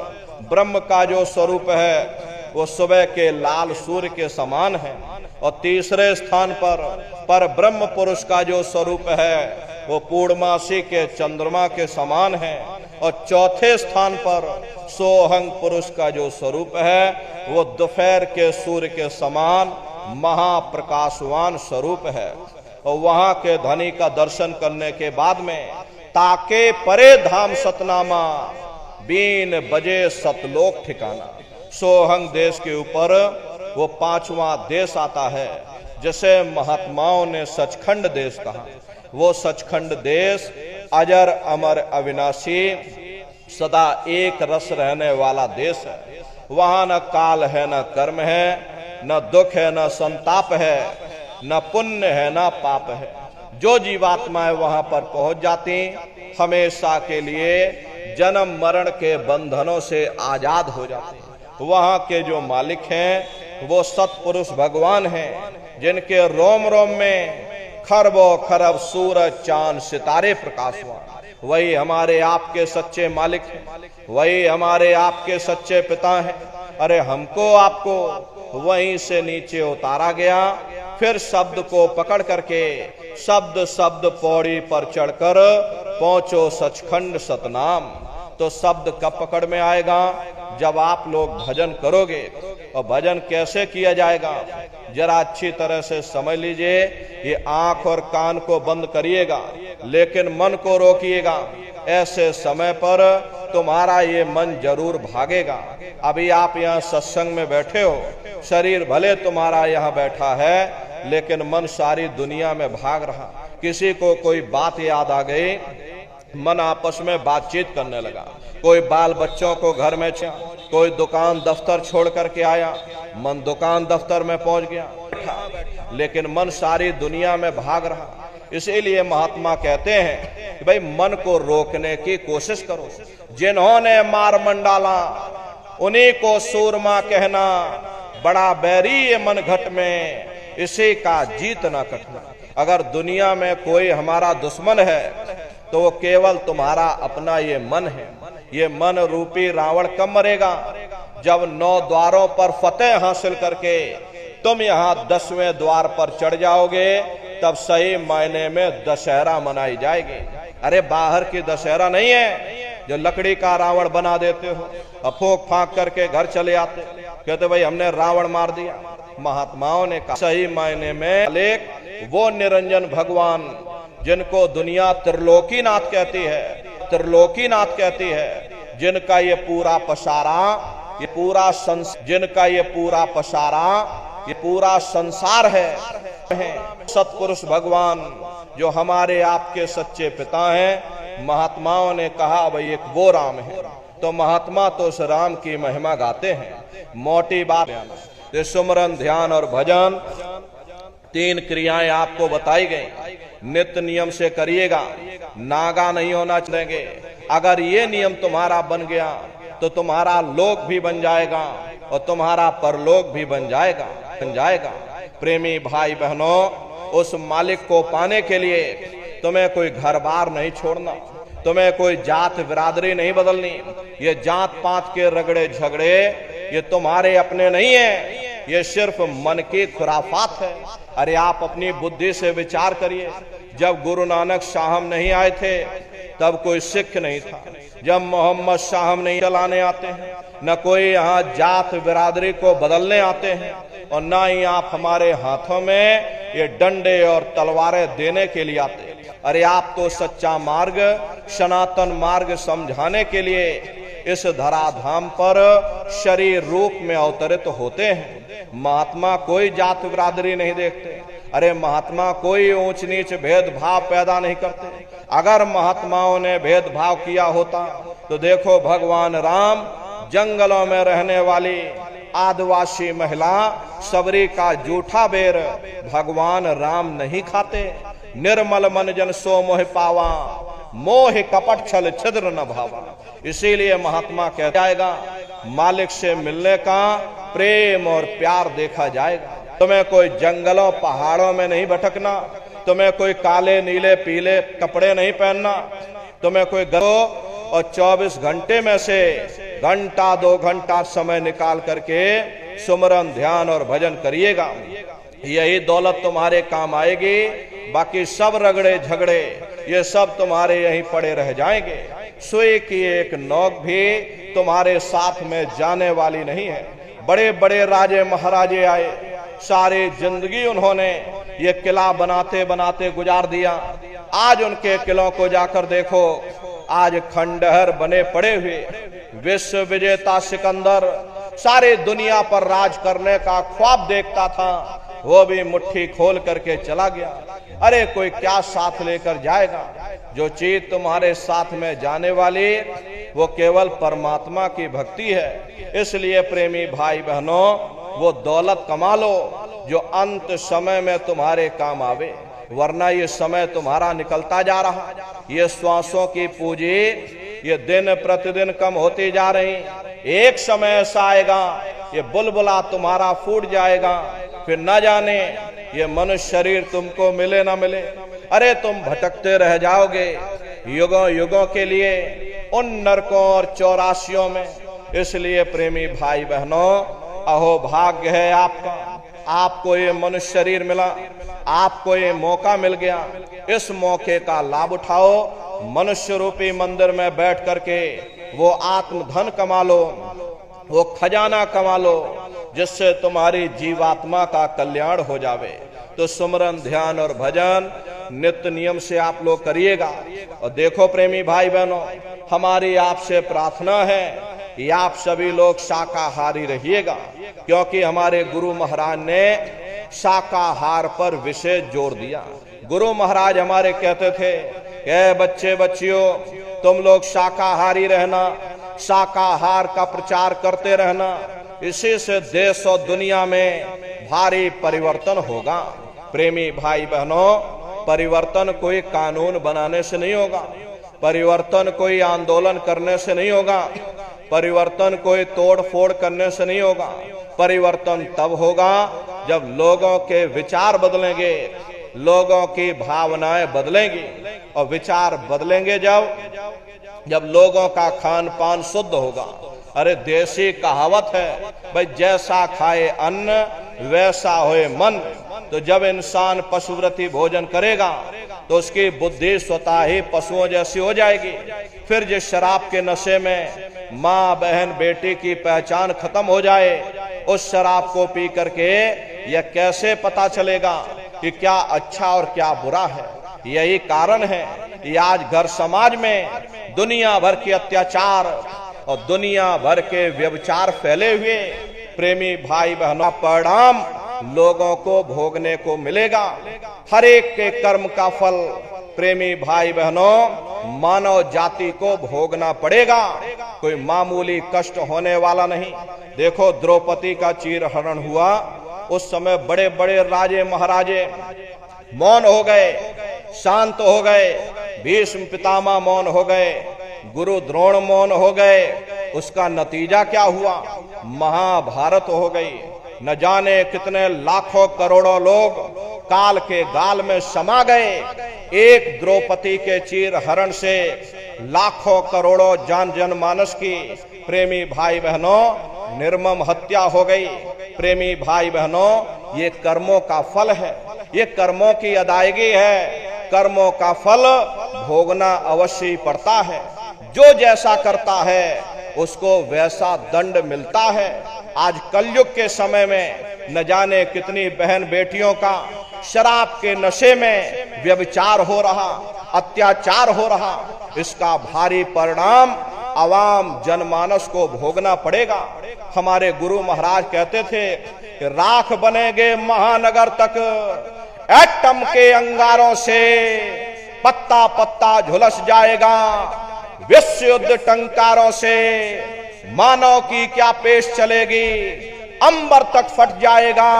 ब्रह्म का जो स्वरूप है वो सुबह के लाल सूर्य के समान है। और तीसरे स्थान पर ब्रह्म पुरुष का जो स्वरूप है वो पूर्णमासी के चंद्रमा के समान है। और चौथे स्थान पर सोहंग पुरुष का जो स्वरूप है वो दोपहर के सूर्य के समान महाप्रकाशवान स्वरूप है। और वहां के धनी का दर्शन करने के बाद में ताके परे धाम सतनामा, बीन बजे सतलोक ठिकाना। सोहंग देश के ऊपर वो पांचवा देश आता है, जिसे महात्माओं ने सचखंड देश कहा। वो सचखंड देश अजर अमर अविनाशी सदा एक रस रहने वाला देश है। वहां न काल है, न कर्म है, न दुख है, न संताप है, न पुण्य है, न पाप है। जो जीवात्माएं वहां पर पहुंच जाती हमेशा के लिए जन्म मरण के बंधनों से आजाद हो जाते हैं। वहां के जो मालिक हैं वो सतपुरुष भगवान हैं, जिनके रोम रोम में खरबों खरब सूरज चांद सितारे प्रकाशवान। वही हमारे आपके सच्चे मालिक हैं, वही हमारे आपके सच्चे पिता हैं। अरे हमको आपको वहीं से नीचे उतारा गया, फिर शब्द को पकड़ करके शब्द शब्द पौड़ी पर चढ़कर पहुंचो सचखंड सतनाम। तो शब्द कब पकड़ में आएगा? जब आप लोग भजन करोगे। और भजन कैसे किया जाएगा जरा अच्छी तरह से समझ लीजिए। ये आंख और कान को बंद करिएगा, लेकिन मन को रोकिएगा। ऐसे समय पर तुम्हारा ये मन जरूर भागेगा। अभी आप यहाँ सत्संग में बैठे हो, शरीर भले तुम्हारा यहाँ बैठा है, लेकिन मन सारी दुनिया में भाग रहा। किसी को कोई बात याद आ गई, मन आपस में बातचीत करने लगा। कोई बाल बच्चों को घर में कोई दुकान दफ्तर छोड़ करके आया, मन दुकान दफ्तर में पहुंच गया, लेकिन मन सारी दुनिया में भाग रहा। इसीलिए महात्मा कहते हैं कि भाई मन को रोकने की कोशिश करो। जिन्होंने मार मंडाला उन्हीं को सूरमा कहना, बड़ा बैरी ये मन घट में, इसी का जीत ना कटना। अगर दुनिया में कोई हमारा दुश्मन है तो वो केवल तुम्हारा अपना ये मन है। ये मन रूपी रावण कब मरेगा? जब 9 द्वारों पर फतेह हासिल करके तुम यहाँ 10वें द्वार पर चढ़ जाओगे, तब सही मायने में दशहरा मनाई जाएगी। अरे बाहर की दशहरा नहीं है जो लकड़ी का रावण बना देते हो, फूंक फांक करके घर चले आते, कहते भाई हमने रावण मार दिया। महात्माओं ने कहा सही मायने में वो निरंजन भगवान जिनको दुनिया त्रिलोकीनाथ कहती है, त्रिलोकीनाथ कहती है, जिनका ये पूरा पसारा, ये पूरा जिनका ये पूरा पसारा, ये पूरा संसार है। सतपुरुष भगवान जो हमारे आपके सच्चे पिता हैं। महात्माओं ने कहा भाई एक वो राम है, तो महात्मा तो उस राम की महिमा गाते हैं। मोटी बात, सुमरन ध्यान और भजन 3 क्रियाएं आपको बताई गई। नित्य नियम से करिएगा, नागा नहीं होना चाहिए। अगर ये नियम तुम्हारा बन गया तो तुम्हारा लोक भी बन जाएगा और तुम्हारा परलोक भी बन जाएगा। प्रेमी भाई बहनों, उस मालिक को पाने के लिए तुम्हें कोई घर बार नहीं छोड़ना, तुम्हें कोई जात बिरादरी नहीं बदलनी। ये जात पात के रगड़े झगड़े ये तुम्हारे अपने नहीं है, ये सिर्फ मन की खुराफात है। अरे आप अपनी बुद्धि से विचार करिए। जब गुरु नानक साहब नहीं आए थे तब कोई सिख नहीं था। जब मोहम्मद साहब नहीं चलाने आते हैं, न कोई यहाँ जात बिरादरी को बदलने आते हैं, और ना ही आप हमारे हाथों में ये डंडे और तलवारें देने के लिए आते हैं। अरे आप तो सच्चा मार्ग, सनातन मार्ग समझाने के लिए इस धराधाम पर शरीर रूप में अवतरित होते हैं। महात्मा कोई जात बिरादरी नहीं देखते। अरे महात्मा कोई ऊंच नीच भेदभाव पैदा नहीं करते। अगर महात्माओं ने भेदभाव किया होता तो देखो भगवान राम जंगलों में रहने वाली आदिवासी महिला सबरी का जूठा बेर भगवान राम नहीं खाते। निर्मल मन जन सो मोह पावा, मोह कपट छल छिद्र न भावा। इसीलिए महात्मा कहते जाएगा मालिक से मिलने का प्रेम और प्यार देखा जाएगा। तुम्हें कोई जंगलों पहाड़ों में नहीं भटकना, तुम्हें कोई काले नीले पीले कपड़े नहीं पहनना, तुम्हें कोई और 24 घंटे में से घंटा 2 घंटा समय निकाल करके सुमरन ध्यान और भजन करिएगा। यही दौलत तुम्हारे काम आएगी। बाकी सब रगड़े झगड़े ये सब तुम्हारे यहीं पड़े रह जाएंगे। सुई की एक नोक भी तुम्हारे साथ में जाने वाली नहीं है। बड़े बड़े राजे महाराजे आए, सारी जिंदगी उन्होंने ये किला बनाते बनाते गुजार दिया। आज उनके किलों को जाकर देखो, आज खंडहर बने पड़े हुए। विश्व विजेता सिकंदर सारे दुनिया पर राज करने का ख्वाब देखता था, वो भी मुट्ठी खोल करके चला गया। अरे कोई क्या साथ लेकर जाएगा? जो चीज तुम्हारे साथ में जाने वाली वो केवल परमात्मा की भक्ति है। इसलिए प्रेमी भाई बहनों, वो दौलत कमा लो जो अंत समय में तुम्हारे काम आवे, वरना ये समय तुम्हारा निकलता जा रहा। ये श्वासों की पूंजी ये दिन प्रतिदिन कम होती जा रही। एक समय ऐसा आएगा ये बुलबुला तुम्हारा फूट जाएगा, फिर न जाने ये मनुष्य शरीर तुमको मिले ना मिले। अरे तुम भटकते रह जाओगे युगों युगों के लिए उन नरकों और चौरासियों में। इसलिए प्रेमी भाई बहनों, अहो भाग्य है आपका, आपको ये मनुष्य शरीर मिला, आपको ये मौका मिल गया। इस मौके का लाभ उठाओ। मनुष्य रूपी मंदिर में बैठ करके वो आत्म धन कमा लो, वो खजाना कमा लो, जिससे तुम्हारी जीवात्मा का कल्याण हो जावे। तो सुमरन ध्यान और भजन नित्य नियम से आप लोग करिएगा। और देखो प्रेमी भाई बहनों, हमारी आपसे प्रार्थना है कि आप सभी लोग शाकाहारी रहिएगा, क्योंकि हमारे गुरु महाराज ने शाकाहार पर विशेष जोर दिया। गुरु महाराज हमारे कहते थे कि बच्चे बच्चियों तुम लोग शाकाहारी रहना, शाकाहार का प्रचार करते रहना, इसी से देश और दुनिया में भारी परिवर्तन होगा। प्रेमी भाई बहनों, परिवर्तन कोई कानून बनाने से नहीं होगा, परिवर्तन कोई आंदोलन करने से नहीं होगा, परिवर्तन कोई तोड़ फोड़ करने से नहीं होगा। परिवर्तन तब होगा जब लोगों के विचार बदलेंगे, लोगों की भावनाएं बदलेंगी, और विचार बदलेंगे जब लोगों का खान पान शुद्ध होगा। अरे देसी कहावत है भाई, जैसा खाए अन्न वैसा होए मन। तो जब इंसान पशुव्रती भोजन करेगा तो उसकी बुद्धि स्वतः ही पशुओं जैसी हो जाएगी। फिर जिस शराब के नशे में माँ बहन बेटी की पहचान खत्म हो जाए, उस शराब को पी करके यह कैसे पता चलेगा कि क्या अच्छा और क्या बुरा है? यही कारण है कि आज घर समाज में दुनिया भर के अत्याचार और दुनिया भर के व्यभिचार फैले हुए। प्रेमी भाई बहनों, परिणाम लोगों को भोगने को मिलेगा। हर एक के कर्म का फल प्रेमी भाई बहनों मानव जाति को भोगना पड़ेगा। कोई मामूली कष्ट होने वाला नहीं। देखो द्रौपदी का चीरहरण हुआ, उस समय बड़े बड़े राजे महाराजे मौन हो गए, शांत हो गए। भीष्म पितामह मौन हो गए, गुरु द्रोण मौन हो गए। उसका नतीजा क्या हुआ? महाभारत हो गई। न जाने कितने लाखों करोड़ों लोग काल के गाल में समा गए। एक द्रौपदी के चीरहरण से लाखों करोड़ों जनमानस की प्रेमी भाई बहनों निर्मम हत्या हो गई। प्रेमी भाई बहनों, ये कर्मों का फल है, ये कर्मों की अदायगी है। कर्मों का फल भोगना अवश्य ही पड़ता है। जो जैसा करता है उसको वैसा दंड मिलता है। आज कलयुग के समय में न जाने कितनी बहन बेटियों का शराब के नशे में व्यभिचार हो रहा, अत्याचार हो रहा। इसका भारी परिणाम आवाम जनमानस को भोगना पड़ेगा। हमारे गुरु महाराज कहते थे कि राख बनेंगे महानगर तक, एटम के अंगारों से पत्ता पत्ता झुलस जाएगा। विश्व युद्ध टंकारों से मानव की क्या पेश चलेगी। अंबर तक फट जाएगा।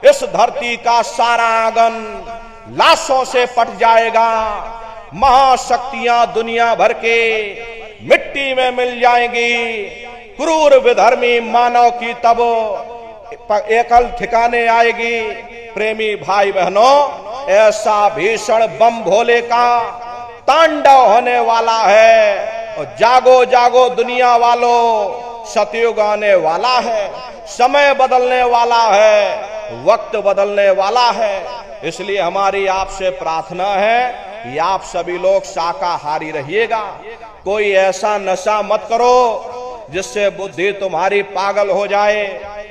इस धरती का सारा आंगन लाशों से पट जाएगा। महाशक्तियां दुनिया भर के मिट्टी में मिल जाएंगी। क्रूर विधर्मी मानव की तब एकल ठिकाने आएगी। प्रेमी भाई बहनों, ऐसा भीषण बम भोले का तांडव होने वाला है। और जागो जागो दुनिया वालों, सतयुग आने वाला है। समय बदलने वाला है, वक्त बदलने वाला है। इसलिए हमारी आपसे प्रार्थना है कि आप सभी लोग शाकाहारी रहिएगा। कोई ऐसा नशा मत करो जिससे बुद्धि तुम्हारी पागल हो जाए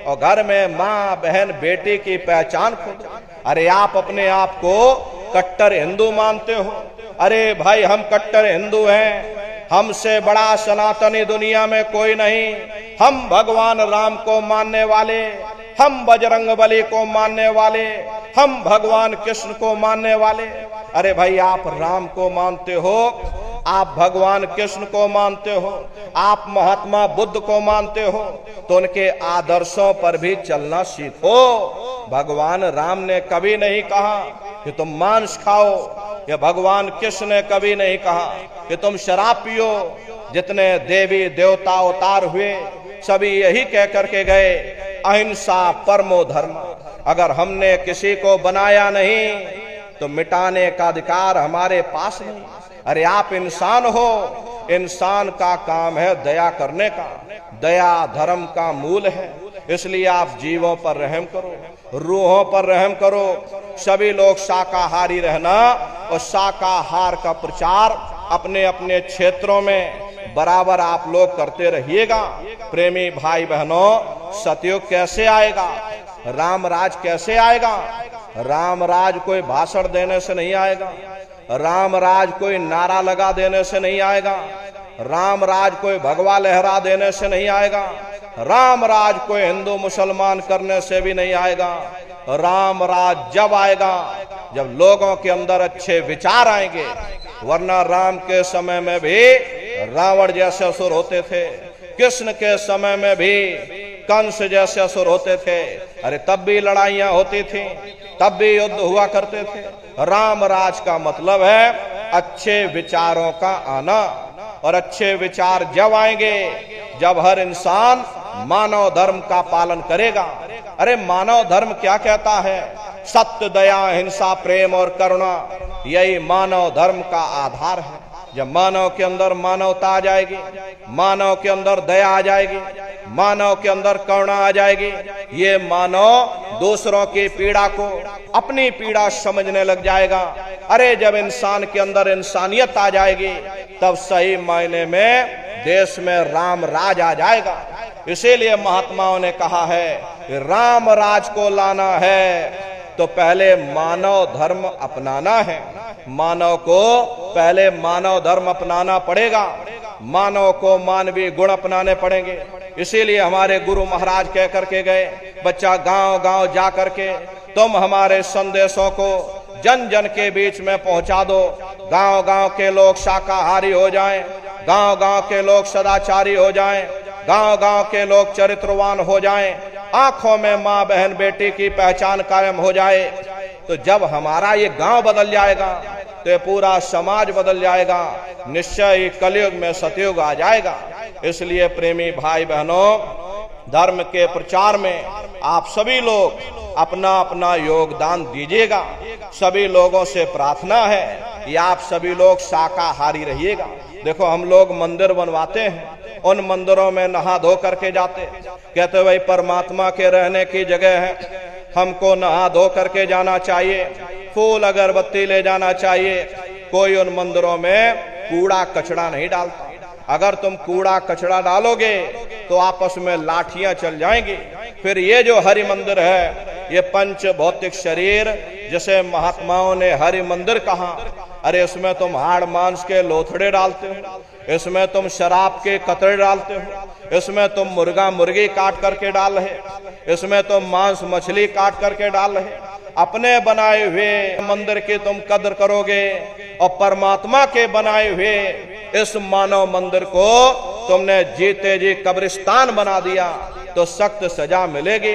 और घर में माँ बहन बेटी की पहचान खो दो। अरे आप अपने आप को कट्टर हिंदू मानते हो। अरे भाई, हम कट्टर हिंदू हैं। हमसे बड़ा सनातनी दुनिया में कोई नहीं। हम भगवान राम को मानने वाले, हम बजरंगबली को मानने वाले, हम भगवान कृष्ण को मानने वाले। अरे भाई, आप राम को मानते हो, आप भगवान कृष्ण को मानते हो, आप महात्मा बुद्ध को मानते हो, तो उनके आदर्शों पर भी चलना सीखो। भगवान राम ने कभी नहीं कहा कि तुम मांस खाओ, या भगवान कृष्ण ने कभी नहीं कहा कि तुम शराब पियो। जितने देवी देवता अवतार हुए सभी यही कह करके गए, अहिंसा परमो धर्म। अगर हमने किसी को बनाया नहीं तो मिटाने का अधिकार हमारे पास नहीं। अरे आप इंसान हो, इंसान का काम है दया करने का। दया धर्म का मूल है। इसलिए आप जीवों पर रहम करो, रूहों पर रहम करो। सभी लोग शाकाहारी रहना और शाकाहार का प्रचार अपने अपने क्षेत्रों में बराबर आप लोग करते रहिएगा। प्रेमी भाई बहनों, सतयुग कैसे आएगा, राम राज कैसे आएगा? राम राज कोई भाषण देने से नहीं आएगा। राम राज कोई नारा लगा देने से नहीं आएगा। राम राज कोई भगवा लहरा देने से नहीं आएगा। राम राज कोई हिंदू मुसलमान करने से भी नहीं आएगा। राम राज जब आएगा जब लोगों के अंदर अच्छे विचार आएंगे। वरना राम के समय में भी रावण जैसे असुर होते थे, कृष्ण के समय में भी कंस जैसे असुर होते थे। अरे तब भी लड़ाइयां होती थी, तब भी युद्ध हुआ करते थे। राम राज का मतलब है अच्छे विचारों का आना। और अच्छे विचार जब आएंगे जब हर इंसान मानव धर्म का पालन करेगा। अरे मानव धर्म क्या कहता है? सत्य, दया, हिंसा, प्रेम और करुणा, यही मानव धर्म का आधार है। जब मानव के अंदर मानवता आ जाएगी, मानव के अंदर दया आ जाएगी, मानव के अंदर करुणा आ जाएगी, ये मानव दूसरों की पीड़ा को अपनी पीड़ा समझने लग जाएगा। अरे जब इंसान के अंदर इंसानियत आ जाएगी तब सही मायने में देश में राम राज आ जाएगा। इसीलिए महात्माओं ने कहा है कि राम राज को लाना है तो पहले मानव धर्म अपनाना है। मानव को पहले मानव धर्म अपनाना पड़ेगा। मानव को मानवीय गुण अपनाने पड़ेंगे। इसीलिए हमारे गुरु महाराज कह करके गए, बच्चा गांव गांव जा करके तुम हमारे संदेशों को जन जन के बीच में पहुंचा दो। गांव गांव के लोग शाकाहारी हो जाएं, गांव गांव के लोग सदाचारी हो जाएं, गांव गांव के लोग चरित्रवान हो जाएं, आंखों में माँ बहन बेटी की पहचान कायम हो जाए। तो जब हमारा ये गांव बदल जाएगा तो ये पूरा समाज बदल जाएगा। निश्चय ही कलयुग में सतयुग आ जाएगा। इसलिए प्रेमी भाई बहनों, धर्म के प्रचार में आप सभी लोग अपना अपना योगदान दीजिएगा। सभी लोगों से प्रार्थना है कि आप सभी लोग शाकाहारी रहिएगा। देखो, हम लोग मंदिर बनवाते हैं, उन मंदिरों में नहा धो करके जाते, कहते भाई परमात्मा के रहने की जगह है, हमको नहा धो करके जाना चाहिए, फूल अगरबत्ती ले जाना चाहिए। कोई उन मंदिरों में कूड़ा कचरा नहीं डालता। अगर तुम कूड़ा कचरा डालोगे तो आपस में लाठियां चल जाएंगी। फिर ये जो हरि मंदिर है, ये पंच भौतिक शरीर जिसे महात्माओं ने हरि मंदिर कहा, अरे इसमें तुम हाड़ मांस के लोथड़े डालते हो, इसमें तुम शराब के कतरे डालते हो, इसमें तुम मुर्गा मुर्गी काट करके डाल रहे, इसमें तुम मांस मछली काट करके डाल रहे। अपने बनाए हुए मंदिर की तुम कदर करोगे और परमात्मा के बनाए हुए इस मानव मंदिर को तुमने जीते जी कब्रिस्तान बना दिया तो सख्त सजा मिलेगी।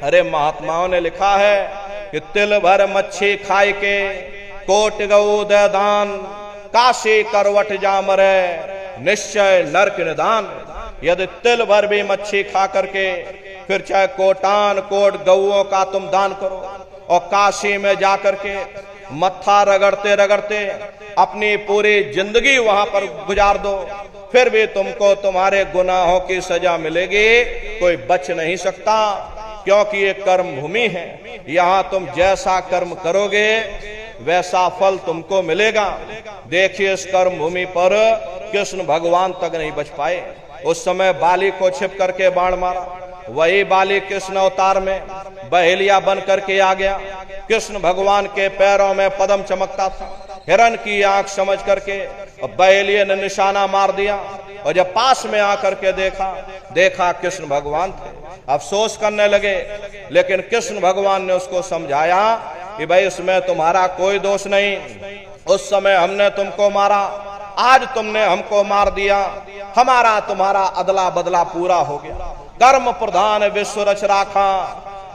अरे महात्माओं ने लिखा है कि तिल भर मच्छी खाए के कोट गऊ दे दान, काशी करवट जामरे निश्चय नरक निदान। यदि तिल भर भी मच्छी खा करके फिर चाहे कोटान कोट गऊओं का तुम दान करो और काशी में जाकर के मत्था रगड़ते रगड़ते अपनी पूरी जिंदगी वहां पर गुजार दो, फिर भी तुमको तुम्हारे गुनाहों की सजा मिलेगी, कोई बच नहीं सकता। क्योंकि ये कर्म भूमि है, यहां तुम जैसा कर्म करोगे वैसा फल तुमको मिलेगा। देखिए इस कर्म भूमि पर कृष्ण भगवान तक नहीं बच पाए। उस समय बाली को छिप करके बाण मारा, वही बाली कृष्ण अवतार में बहेलिया बन करके आ गया। कृष्ण भगवान के पैरों में पद्म चमकता था, हिरण की आंख समझ करके बहेलिये ने निशाना मार दिया, और जब पास में आकर के देखा कृष्ण भगवान थे। अफसोस करने लगे, लेकिन कृष्ण भगवान ने उसको समझाया कि भाई इसमें तुम्हारा कोई दोष नहीं, उस समय हमने तुमको मारा, आज तुमने हमको मार दिया, हमारा तुम्हारा अदला बदला पूरा हो गया। कर्म प्रधान विश्व रच राखा,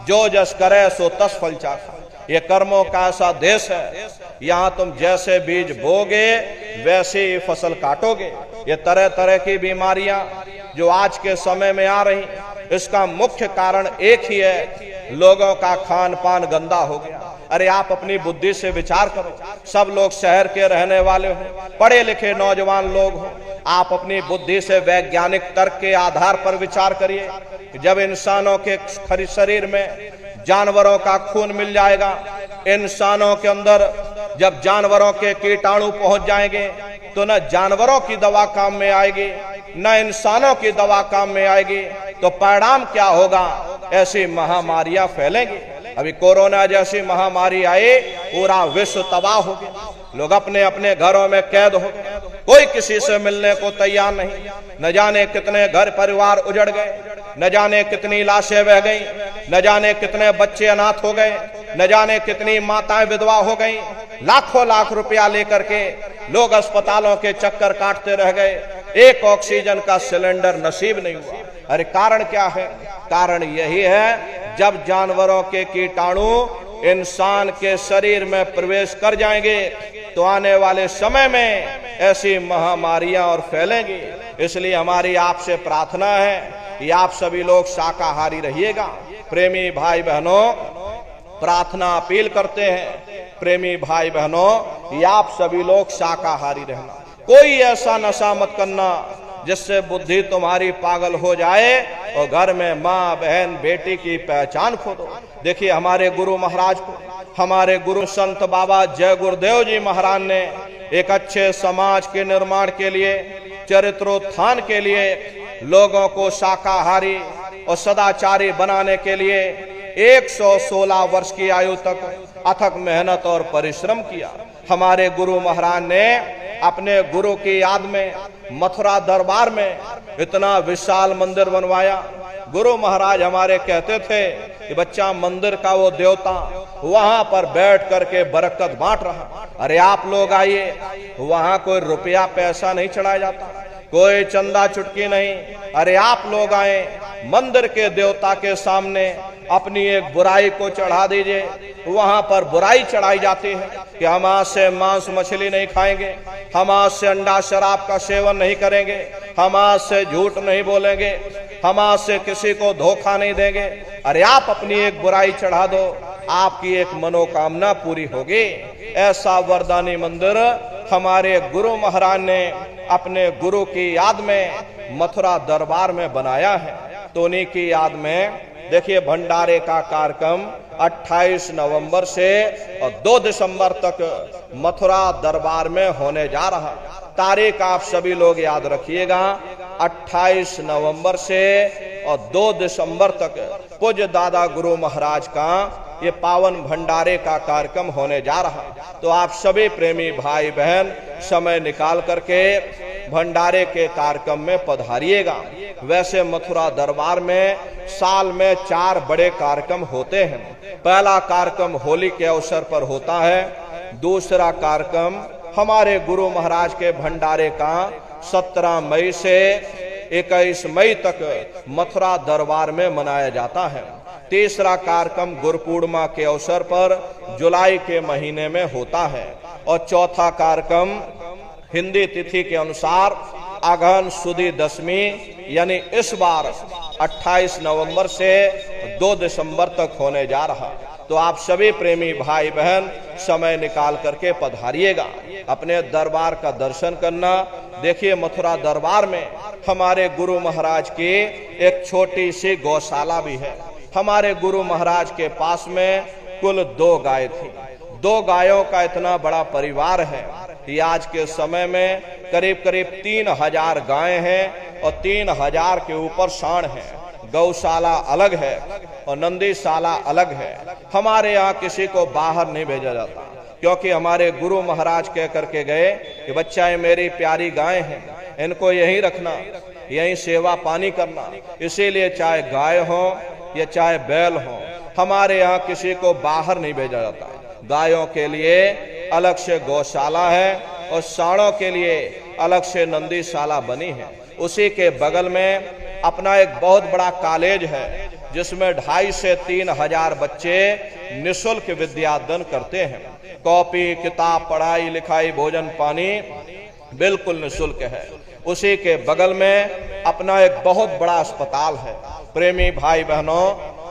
जो जस करे सो तस फल चाखा। ये कर्मों का ऐसा देश है, यहाँ तुम जैसे बीज बोगे वैसे ही फसल काटोगे। ये तरह तरह की बीमारियां जो आज के समय में आ रही, इसका मुख्य कारण एक ही है, लोगों का खान पान गंदा हो गया। अरे आप अपनी बुद्धि से विचार करो, सब लोग शहर के रहने वाले हो, पढ़े लिखे नौजवान लोग हो, आप अपनी बुद्धि से वैज्ञानिक तर्क के आधार पर विचार करिए। जब इंसानों के शरीर में जानवरों का खून मिल जाएगा, इंसानों के अंदर जब जानवरों के कीटाणु पहुंच जाएंगे, तो न जानवरों की दवा काम में आएगी न इंसानों की दवा काम में आएगी, तो परिणाम क्या होगा? ऐसी महामारियां फैलेंगी। अभी कोरोना जैसी महामारी आई, पूरा विश्व तबाह हो गया, लोग अपने अपने घरों में कैद हो गए, कोई किसी से मिलने को तैयार नहीं। न जाने कितने घर परिवार उजड़ गए, न जाने कितनी लाशें बह गई, न जाने कितने बच्चे अनाथ हो गए, न जाने कितनी माताएं विधवा हो गई। लाखों लाख रुपया लेकर के लोग अस्पतालों के चक्कर काटते रह गए, एक ऑक्सीजन का सिलेंडर नसीब नहीं हुआ। अरे कारण क्या है? कारण यही है, जब जानवरों के कीटाणु इंसान के शरीर में प्रवेश कर जाएंगे तो आने वाले समय में ऐसी महामारियां और फैलेंगी। इसलिए हमारी आपसे प्रार्थना है कि आप सभी लोग शाकाहारी रहिएगा। प्रेमी भाई बहनों, प्रार्थना अपील करते हैं, प्रेमी भाई बहनों, ये आप सभी लोग शाकाहारी रहना। कोई ऐसा नशा मत करना जिससे बुद्धि तुम्हारी पागल हो जाए और घर में माँ बहन बेटी की पहचान खो दो। देखिए हमारे गुरु महाराज को, हमारे गुरु संत बाबा जय गुरुदेव जी महाराज ने एक अच्छे समाज के निर्माण के लिए, चरित्रोत्थान के लिए, लोगों को शाकाहारी और सदाचारी बनाने के लिए 116 वर्ष की आयु तक अथक मेहनत और परिश्रम किया। हमारे गुरु महाराज ने अपने गुरु की याद में मथुरा दरबार में इतना विशाल मंदिर बनवाया। गुरु महाराज हमारे कहते थे कि बच्चा, मंदिर का वो देवता वहां पर बैठ करके बरकत बांट रहा। अरे आप लोग आइए, वहां कोई रुपया पैसा नहीं चढ़ाया जाता, कोई चंदा चुटकी नहीं। अरे आप लोग आए, मंदिर के देवता के सामने अपनी एक बुराई को चढ़ा दीजिए। वहां पर बुराई चढ़ाई जाती है कि हम आज से मांस मछली नहीं खाएंगे, हम आज से अंडा शराब का सेवन नहीं करेंगे, हम आज से झूठ नहीं बोलेंगे, हम आज से किसी को धोखा नहीं देंगे। अरे आप अपनी एक बुराई चढ़ा दो, आपकी एक मनोकामना पूरी होगी। ऐसा वरदानी मंदिर हमारे गुरु महाराज ने अपने गुरु की याद में मथुरा दरबार में बनाया है। तो उन्हीं की याद में देखिए भंडारे का कार्यक्रम 28 नवंबर से और 2 दिसंबर तक मथुरा दरबार में होने जा रहा। तारीख आप सभी लोग याद रखिएगा, 28 नवंबर से और 2 दिसंबर तक पूज्य दादा गुरु महाराज का ये पावन भंडारे का कार्यक्रम होने जा रहा। तो आप सभी प्रेमी भाई बहन समय निकाल करके भंडारे के कार्यक्रम में पधारिएगा। वैसे मथुरा दरबार में साल में 4 बड़े कार्यक्रम होते हैं। पहला कार्यक्रम होली के अवसर पर होता है, दूसरा कार्यक्रम हमारे गुरु महाराज के भंडारे का 17 मई से 21 मई तक मथुरा दरबार में मनाया जाता है। तीसरा कार्यक्रम गुरु पूर्णिमा के अवसर पर जुलाई के महीने में होता है और चौथा कार्यक्रम हिंदी तिथि के अनुसार अगहन सुदी दशमी यानी इस बार 28 नवंबर से 2 दिसंबर तक होने जा रहा। तो आप सभी प्रेमी भाई बहन समय निकाल करके पधारिएगा, अपने दरबार का दर्शन करना। देखिए मथुरा दरबार में हमारे गुरु महाराज की एक छोटी सी गौशाला भी है। हमारे गुरु महाराज के पास में कुल 2 गाय थी। 2 गायों का इतना बड़ा परिवार है कि आज के समय में करीब करीब 3000 गायें हैं और 3000 के ऊपर सांड हैं। गौशाला अलग है और नंदीशाला अलग है। हमारे यहाँ किसी को बाहर नहीं भेजा जाता, क्योंकि हमारे गुरु महाराज कह करके गए कि बच्चा ये मेरी प्यारी गाय हैं, इनको यहीं रखना, यहीं सेवा पानी करना। इसीलिए चाहे गाय हो या चाहे बैल हो, हमारे यहाँ किसी को बाहर नहीं भेजा जाता। गायों के लिए अलग से गौशाला है और सांडों के लिए अलग से नंदीशाला बनी है। उसी के बगल में अपना एक बहुत बड़ा कॉलेज है, जिसमें 2,500 से 3,000 बच्चे निःशुल्क विद्यादान करते हैं। कॉपी किताब, पढ़ाई लिखाई, भोजन पानी बिल्कुल निःशुल्क है। उसी के बगल में अपना एक बहुत बड़ा अस्पताल है। प्रेमी भाई बहनों,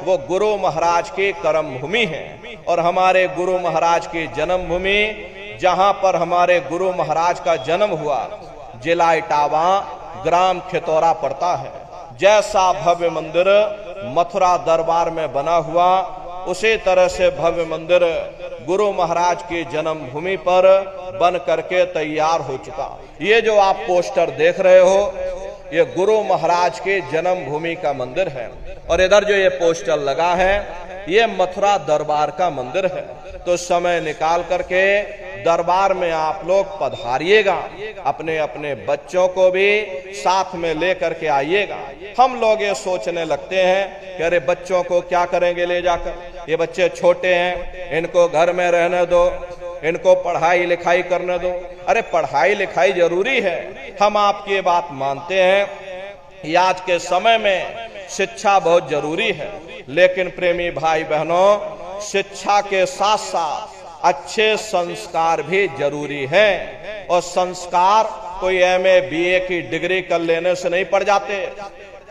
वो गुरु महाराज की कर्म भूमि है और हमारे गुरु महाराज की जन्म भूमि, जहां पर हमारे गुरु महाराज का जन्म हुआ, जिला इटावा, ग्राम खितौरा पड़ता है। जैसा भव्य मंदिर मथुरा दरबार में बना हुआ, उसी तरह से भव्य मंदिर गुरु महाराज की जन्मभूमि पर बन करके तैयार हो चुका। ये जो आप पोस्टर देख रहे हो, ये गुरु महाराज के जन्मभूमि का मंदिर है और इधर जो ये पोस्टर लगा है, ये मथुरा दरबार का मंदिर है। तो समय निकाल करके दरबार में आप लोग पधारिएगा, अपने अपने बच्चों को भी साथ में ले करके आइएगा। हम लोग ये सोचने लगते हैं कि अरे बच्चों को क्या करेंगे ले जाकर, ये बच्चे छोटे हैं, इनको घर में रहने दो, इनको पढ़ाई लिखाई करने दो। अरे पढ़ाई लिखाई जरूरी है, हम आपकी बात मानते हैं कि आज के समय में शिक्षा बहुत जरूरी है, लेकिन प्रेमी भाई बहनों, शिक्षा के साथ साथ अच्छे संस्कार भी जरूरी हैं। और संस्कार कोई MA BA की डिग्री कर लेने से नहीं पड़ जाते।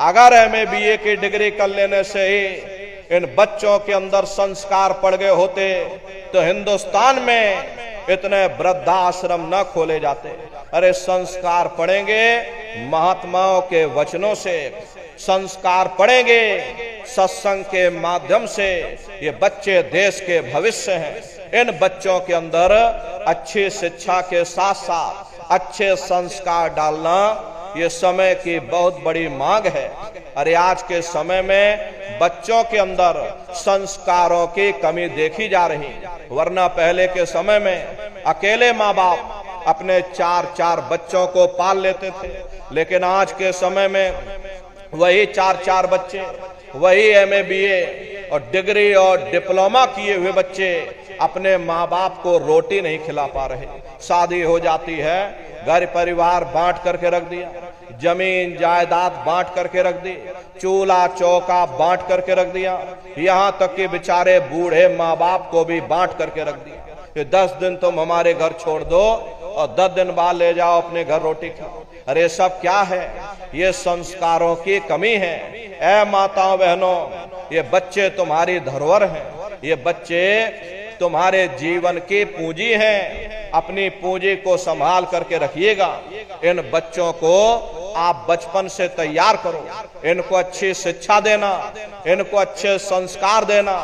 अगर MA BA की डिग्री कर लेने से ही इन बच्चों के अंदर संस्कार पड़ गए होते तो हिंदुस्तान में इतने वृद्धाश्रम न खोले जाते। अरे संस्कार पढ़ेंगे महात्माओं के वचनों से, संस्कार पढ़ेंगे सत्संग के माध्यम से। ये बच्चे देश के भविष्य हैं। इन बच्चों के अंदर अच्छी शिक्षा के साथ साथ अच्छे संस्कार डालना ये समय की बहुत बड़ी मांग है। अरे आज के समय में बच्चों के अंदर संस्कारों की कमी देखी जा रही, वरना पहले के समय में अकेले माँ बाप अपने 4-4 बच्चों को पाल लेते थे, लेकिन आज के समय में वही 4-4 बच्चे, वही MA BA और डिग्री और डिप्लोमा किए हुए बच्चे अपने माँ बाप को रोटी नहीं खिला पा रहे। शादी हो जाती है, घर परिवार बांट करके रख दिया, जमीन जायदाद बांट करके रख दी, चूल्हा चौका बांट करके रख दिया, यहाँ तक कि बेचारे बूढ़े माँ बाप को भी बांट करके रख दिया कि 10 दिन तुम हमारे घर छोड़ दो और 10 दिन बाद ले जाओ अपने घर रोटी खाओ। अरे सब क्या है? ये संस्कारों की कमी है। ऐ माताओं बहनों, ये बच्चे तुम्हारी धरोहर हैं, ये बच्चे तुम्हारे जीवन की पूंजी हैं। अपनी पूंजी को संभाल करके रखिएगा। इन बच्चों को आप बचपन से तैयार करो, इनको अच्छी शिक्षा देना, इनको अच्छे संस्कार देना,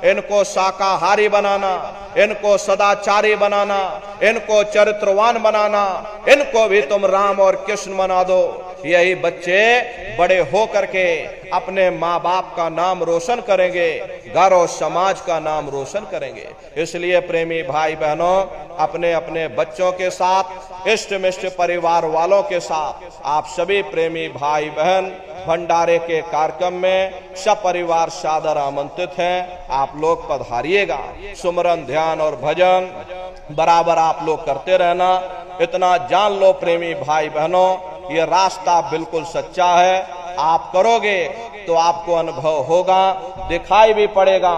इनको शाकाहारी बनाना, इनको सदाचारी बनाना, इनको चरित्रवान बनाना, इनको भी तुम राम और कृष्ण बना दो। यही बच्चे बड़े हो करके अपने माँ बाप का नाम रोशन करेंगे, घर और समाज का नाम रोशन करेंगे। इसलिए प्रेमी भाई बहनों, अपने अपने बच्चों के साथ, इष्ट मिष्ट परिवार वालों के साथ आप सभी प्रेमी भाई बहन भंडारे के कार्यक्रम में सपरिवार सादर आमंत्रित हैं। आप लोग पधारिएगा। सुमरन, ध्यान और भजन बराबर आप लोग करते रहना। इतना जान लो प्रेमी भाई बहनों, ये रास्ता बिल्कुल सच्चा है। आप करोगे तो आपको अनुभव होगा, दिखाई भी पड़ेगा,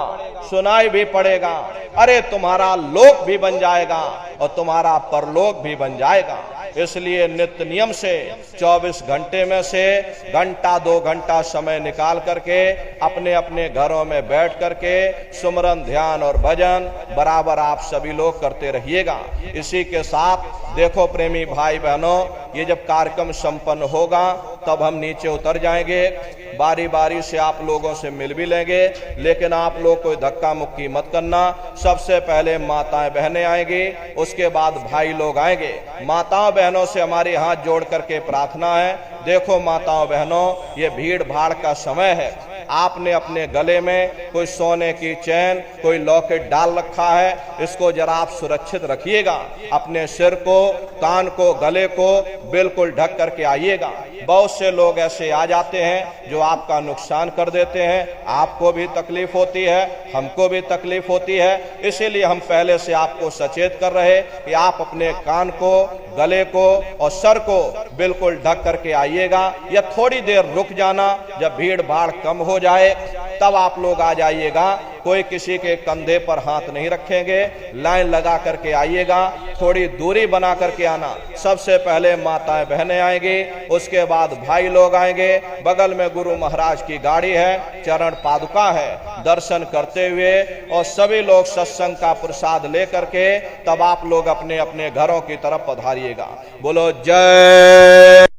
सुनाई भी पड़ेगा। अरे तुम्हारा लोक भी बन जाएगा और तुम्हारा परलोक भी बन जाएगा। इसलिए नित्य नियम से 24 घंटे में से घंटा 2 घंटा समय निकाल करके अपने अपने घरों में बैठ करके सुमरन, ध्यान और भजन बराबर आप सभी लोग करते रहिएगा। इसी के साथ देखो प्रेमी भाई बहनों, ये जब कार्यक्रम संपन्न होगा तब हम नीचे उतर जाएंगे, बारी बारी से आप लोगों से मिल भी लेंगे, लेकिन आप लोग कोई धक्का मुक्की मत करना। सबसे पहले माताएं बहनें आएंगी, उसके बाद भाई लोग आएंगे। माताओं बहनों से हमारी हाथ जोड़ करके प्रार्थना है, देखो माताओं बहनों, ये भीड़ भाड़ का समय है, आपने अपने गले में कोई सोने की चैन, कोई लॉकेट डाल रखा है, इसको जरा आप सुरक्षित रखिएगा। अपने सिर को, कान को, गले को बिल्कुल ढक करके आइएगा। बहुत से लोग ऐसे आ जाते हैं जो आपका नुकसान कर देते हैं, आपको भी तकलीफ होती है, हमको भी तकलीफ होती है। इसीलिए हम पहले से आपको सचेत कर रहे कि आप अपने कान को, गले को और सर को बिल्कुल ढक करके आइएगा, या थोड़ी देर रुक जाना, जब भीड़ भाड़ कम हो जाए तब आप लोग आ जाइएगा। कोई किसी के कंधे पर हाथ नहीं रखेंगे, लाइन लगा करके आइएगा, थोड़ी दूरी बना करके आना। सबसे पहले माताएं बहनें आएंगी, उसके बाद भाई लोग आएंगे, बगल में गुरु महाराज की गाड़ी है, चरण पादुका है, दर्शन करते हुए और सभी लोग सत्संग का प्रसाद लेकर के तब आप लोग अपने अपने घरों की तरफ पधारिएगा। बोलो जय।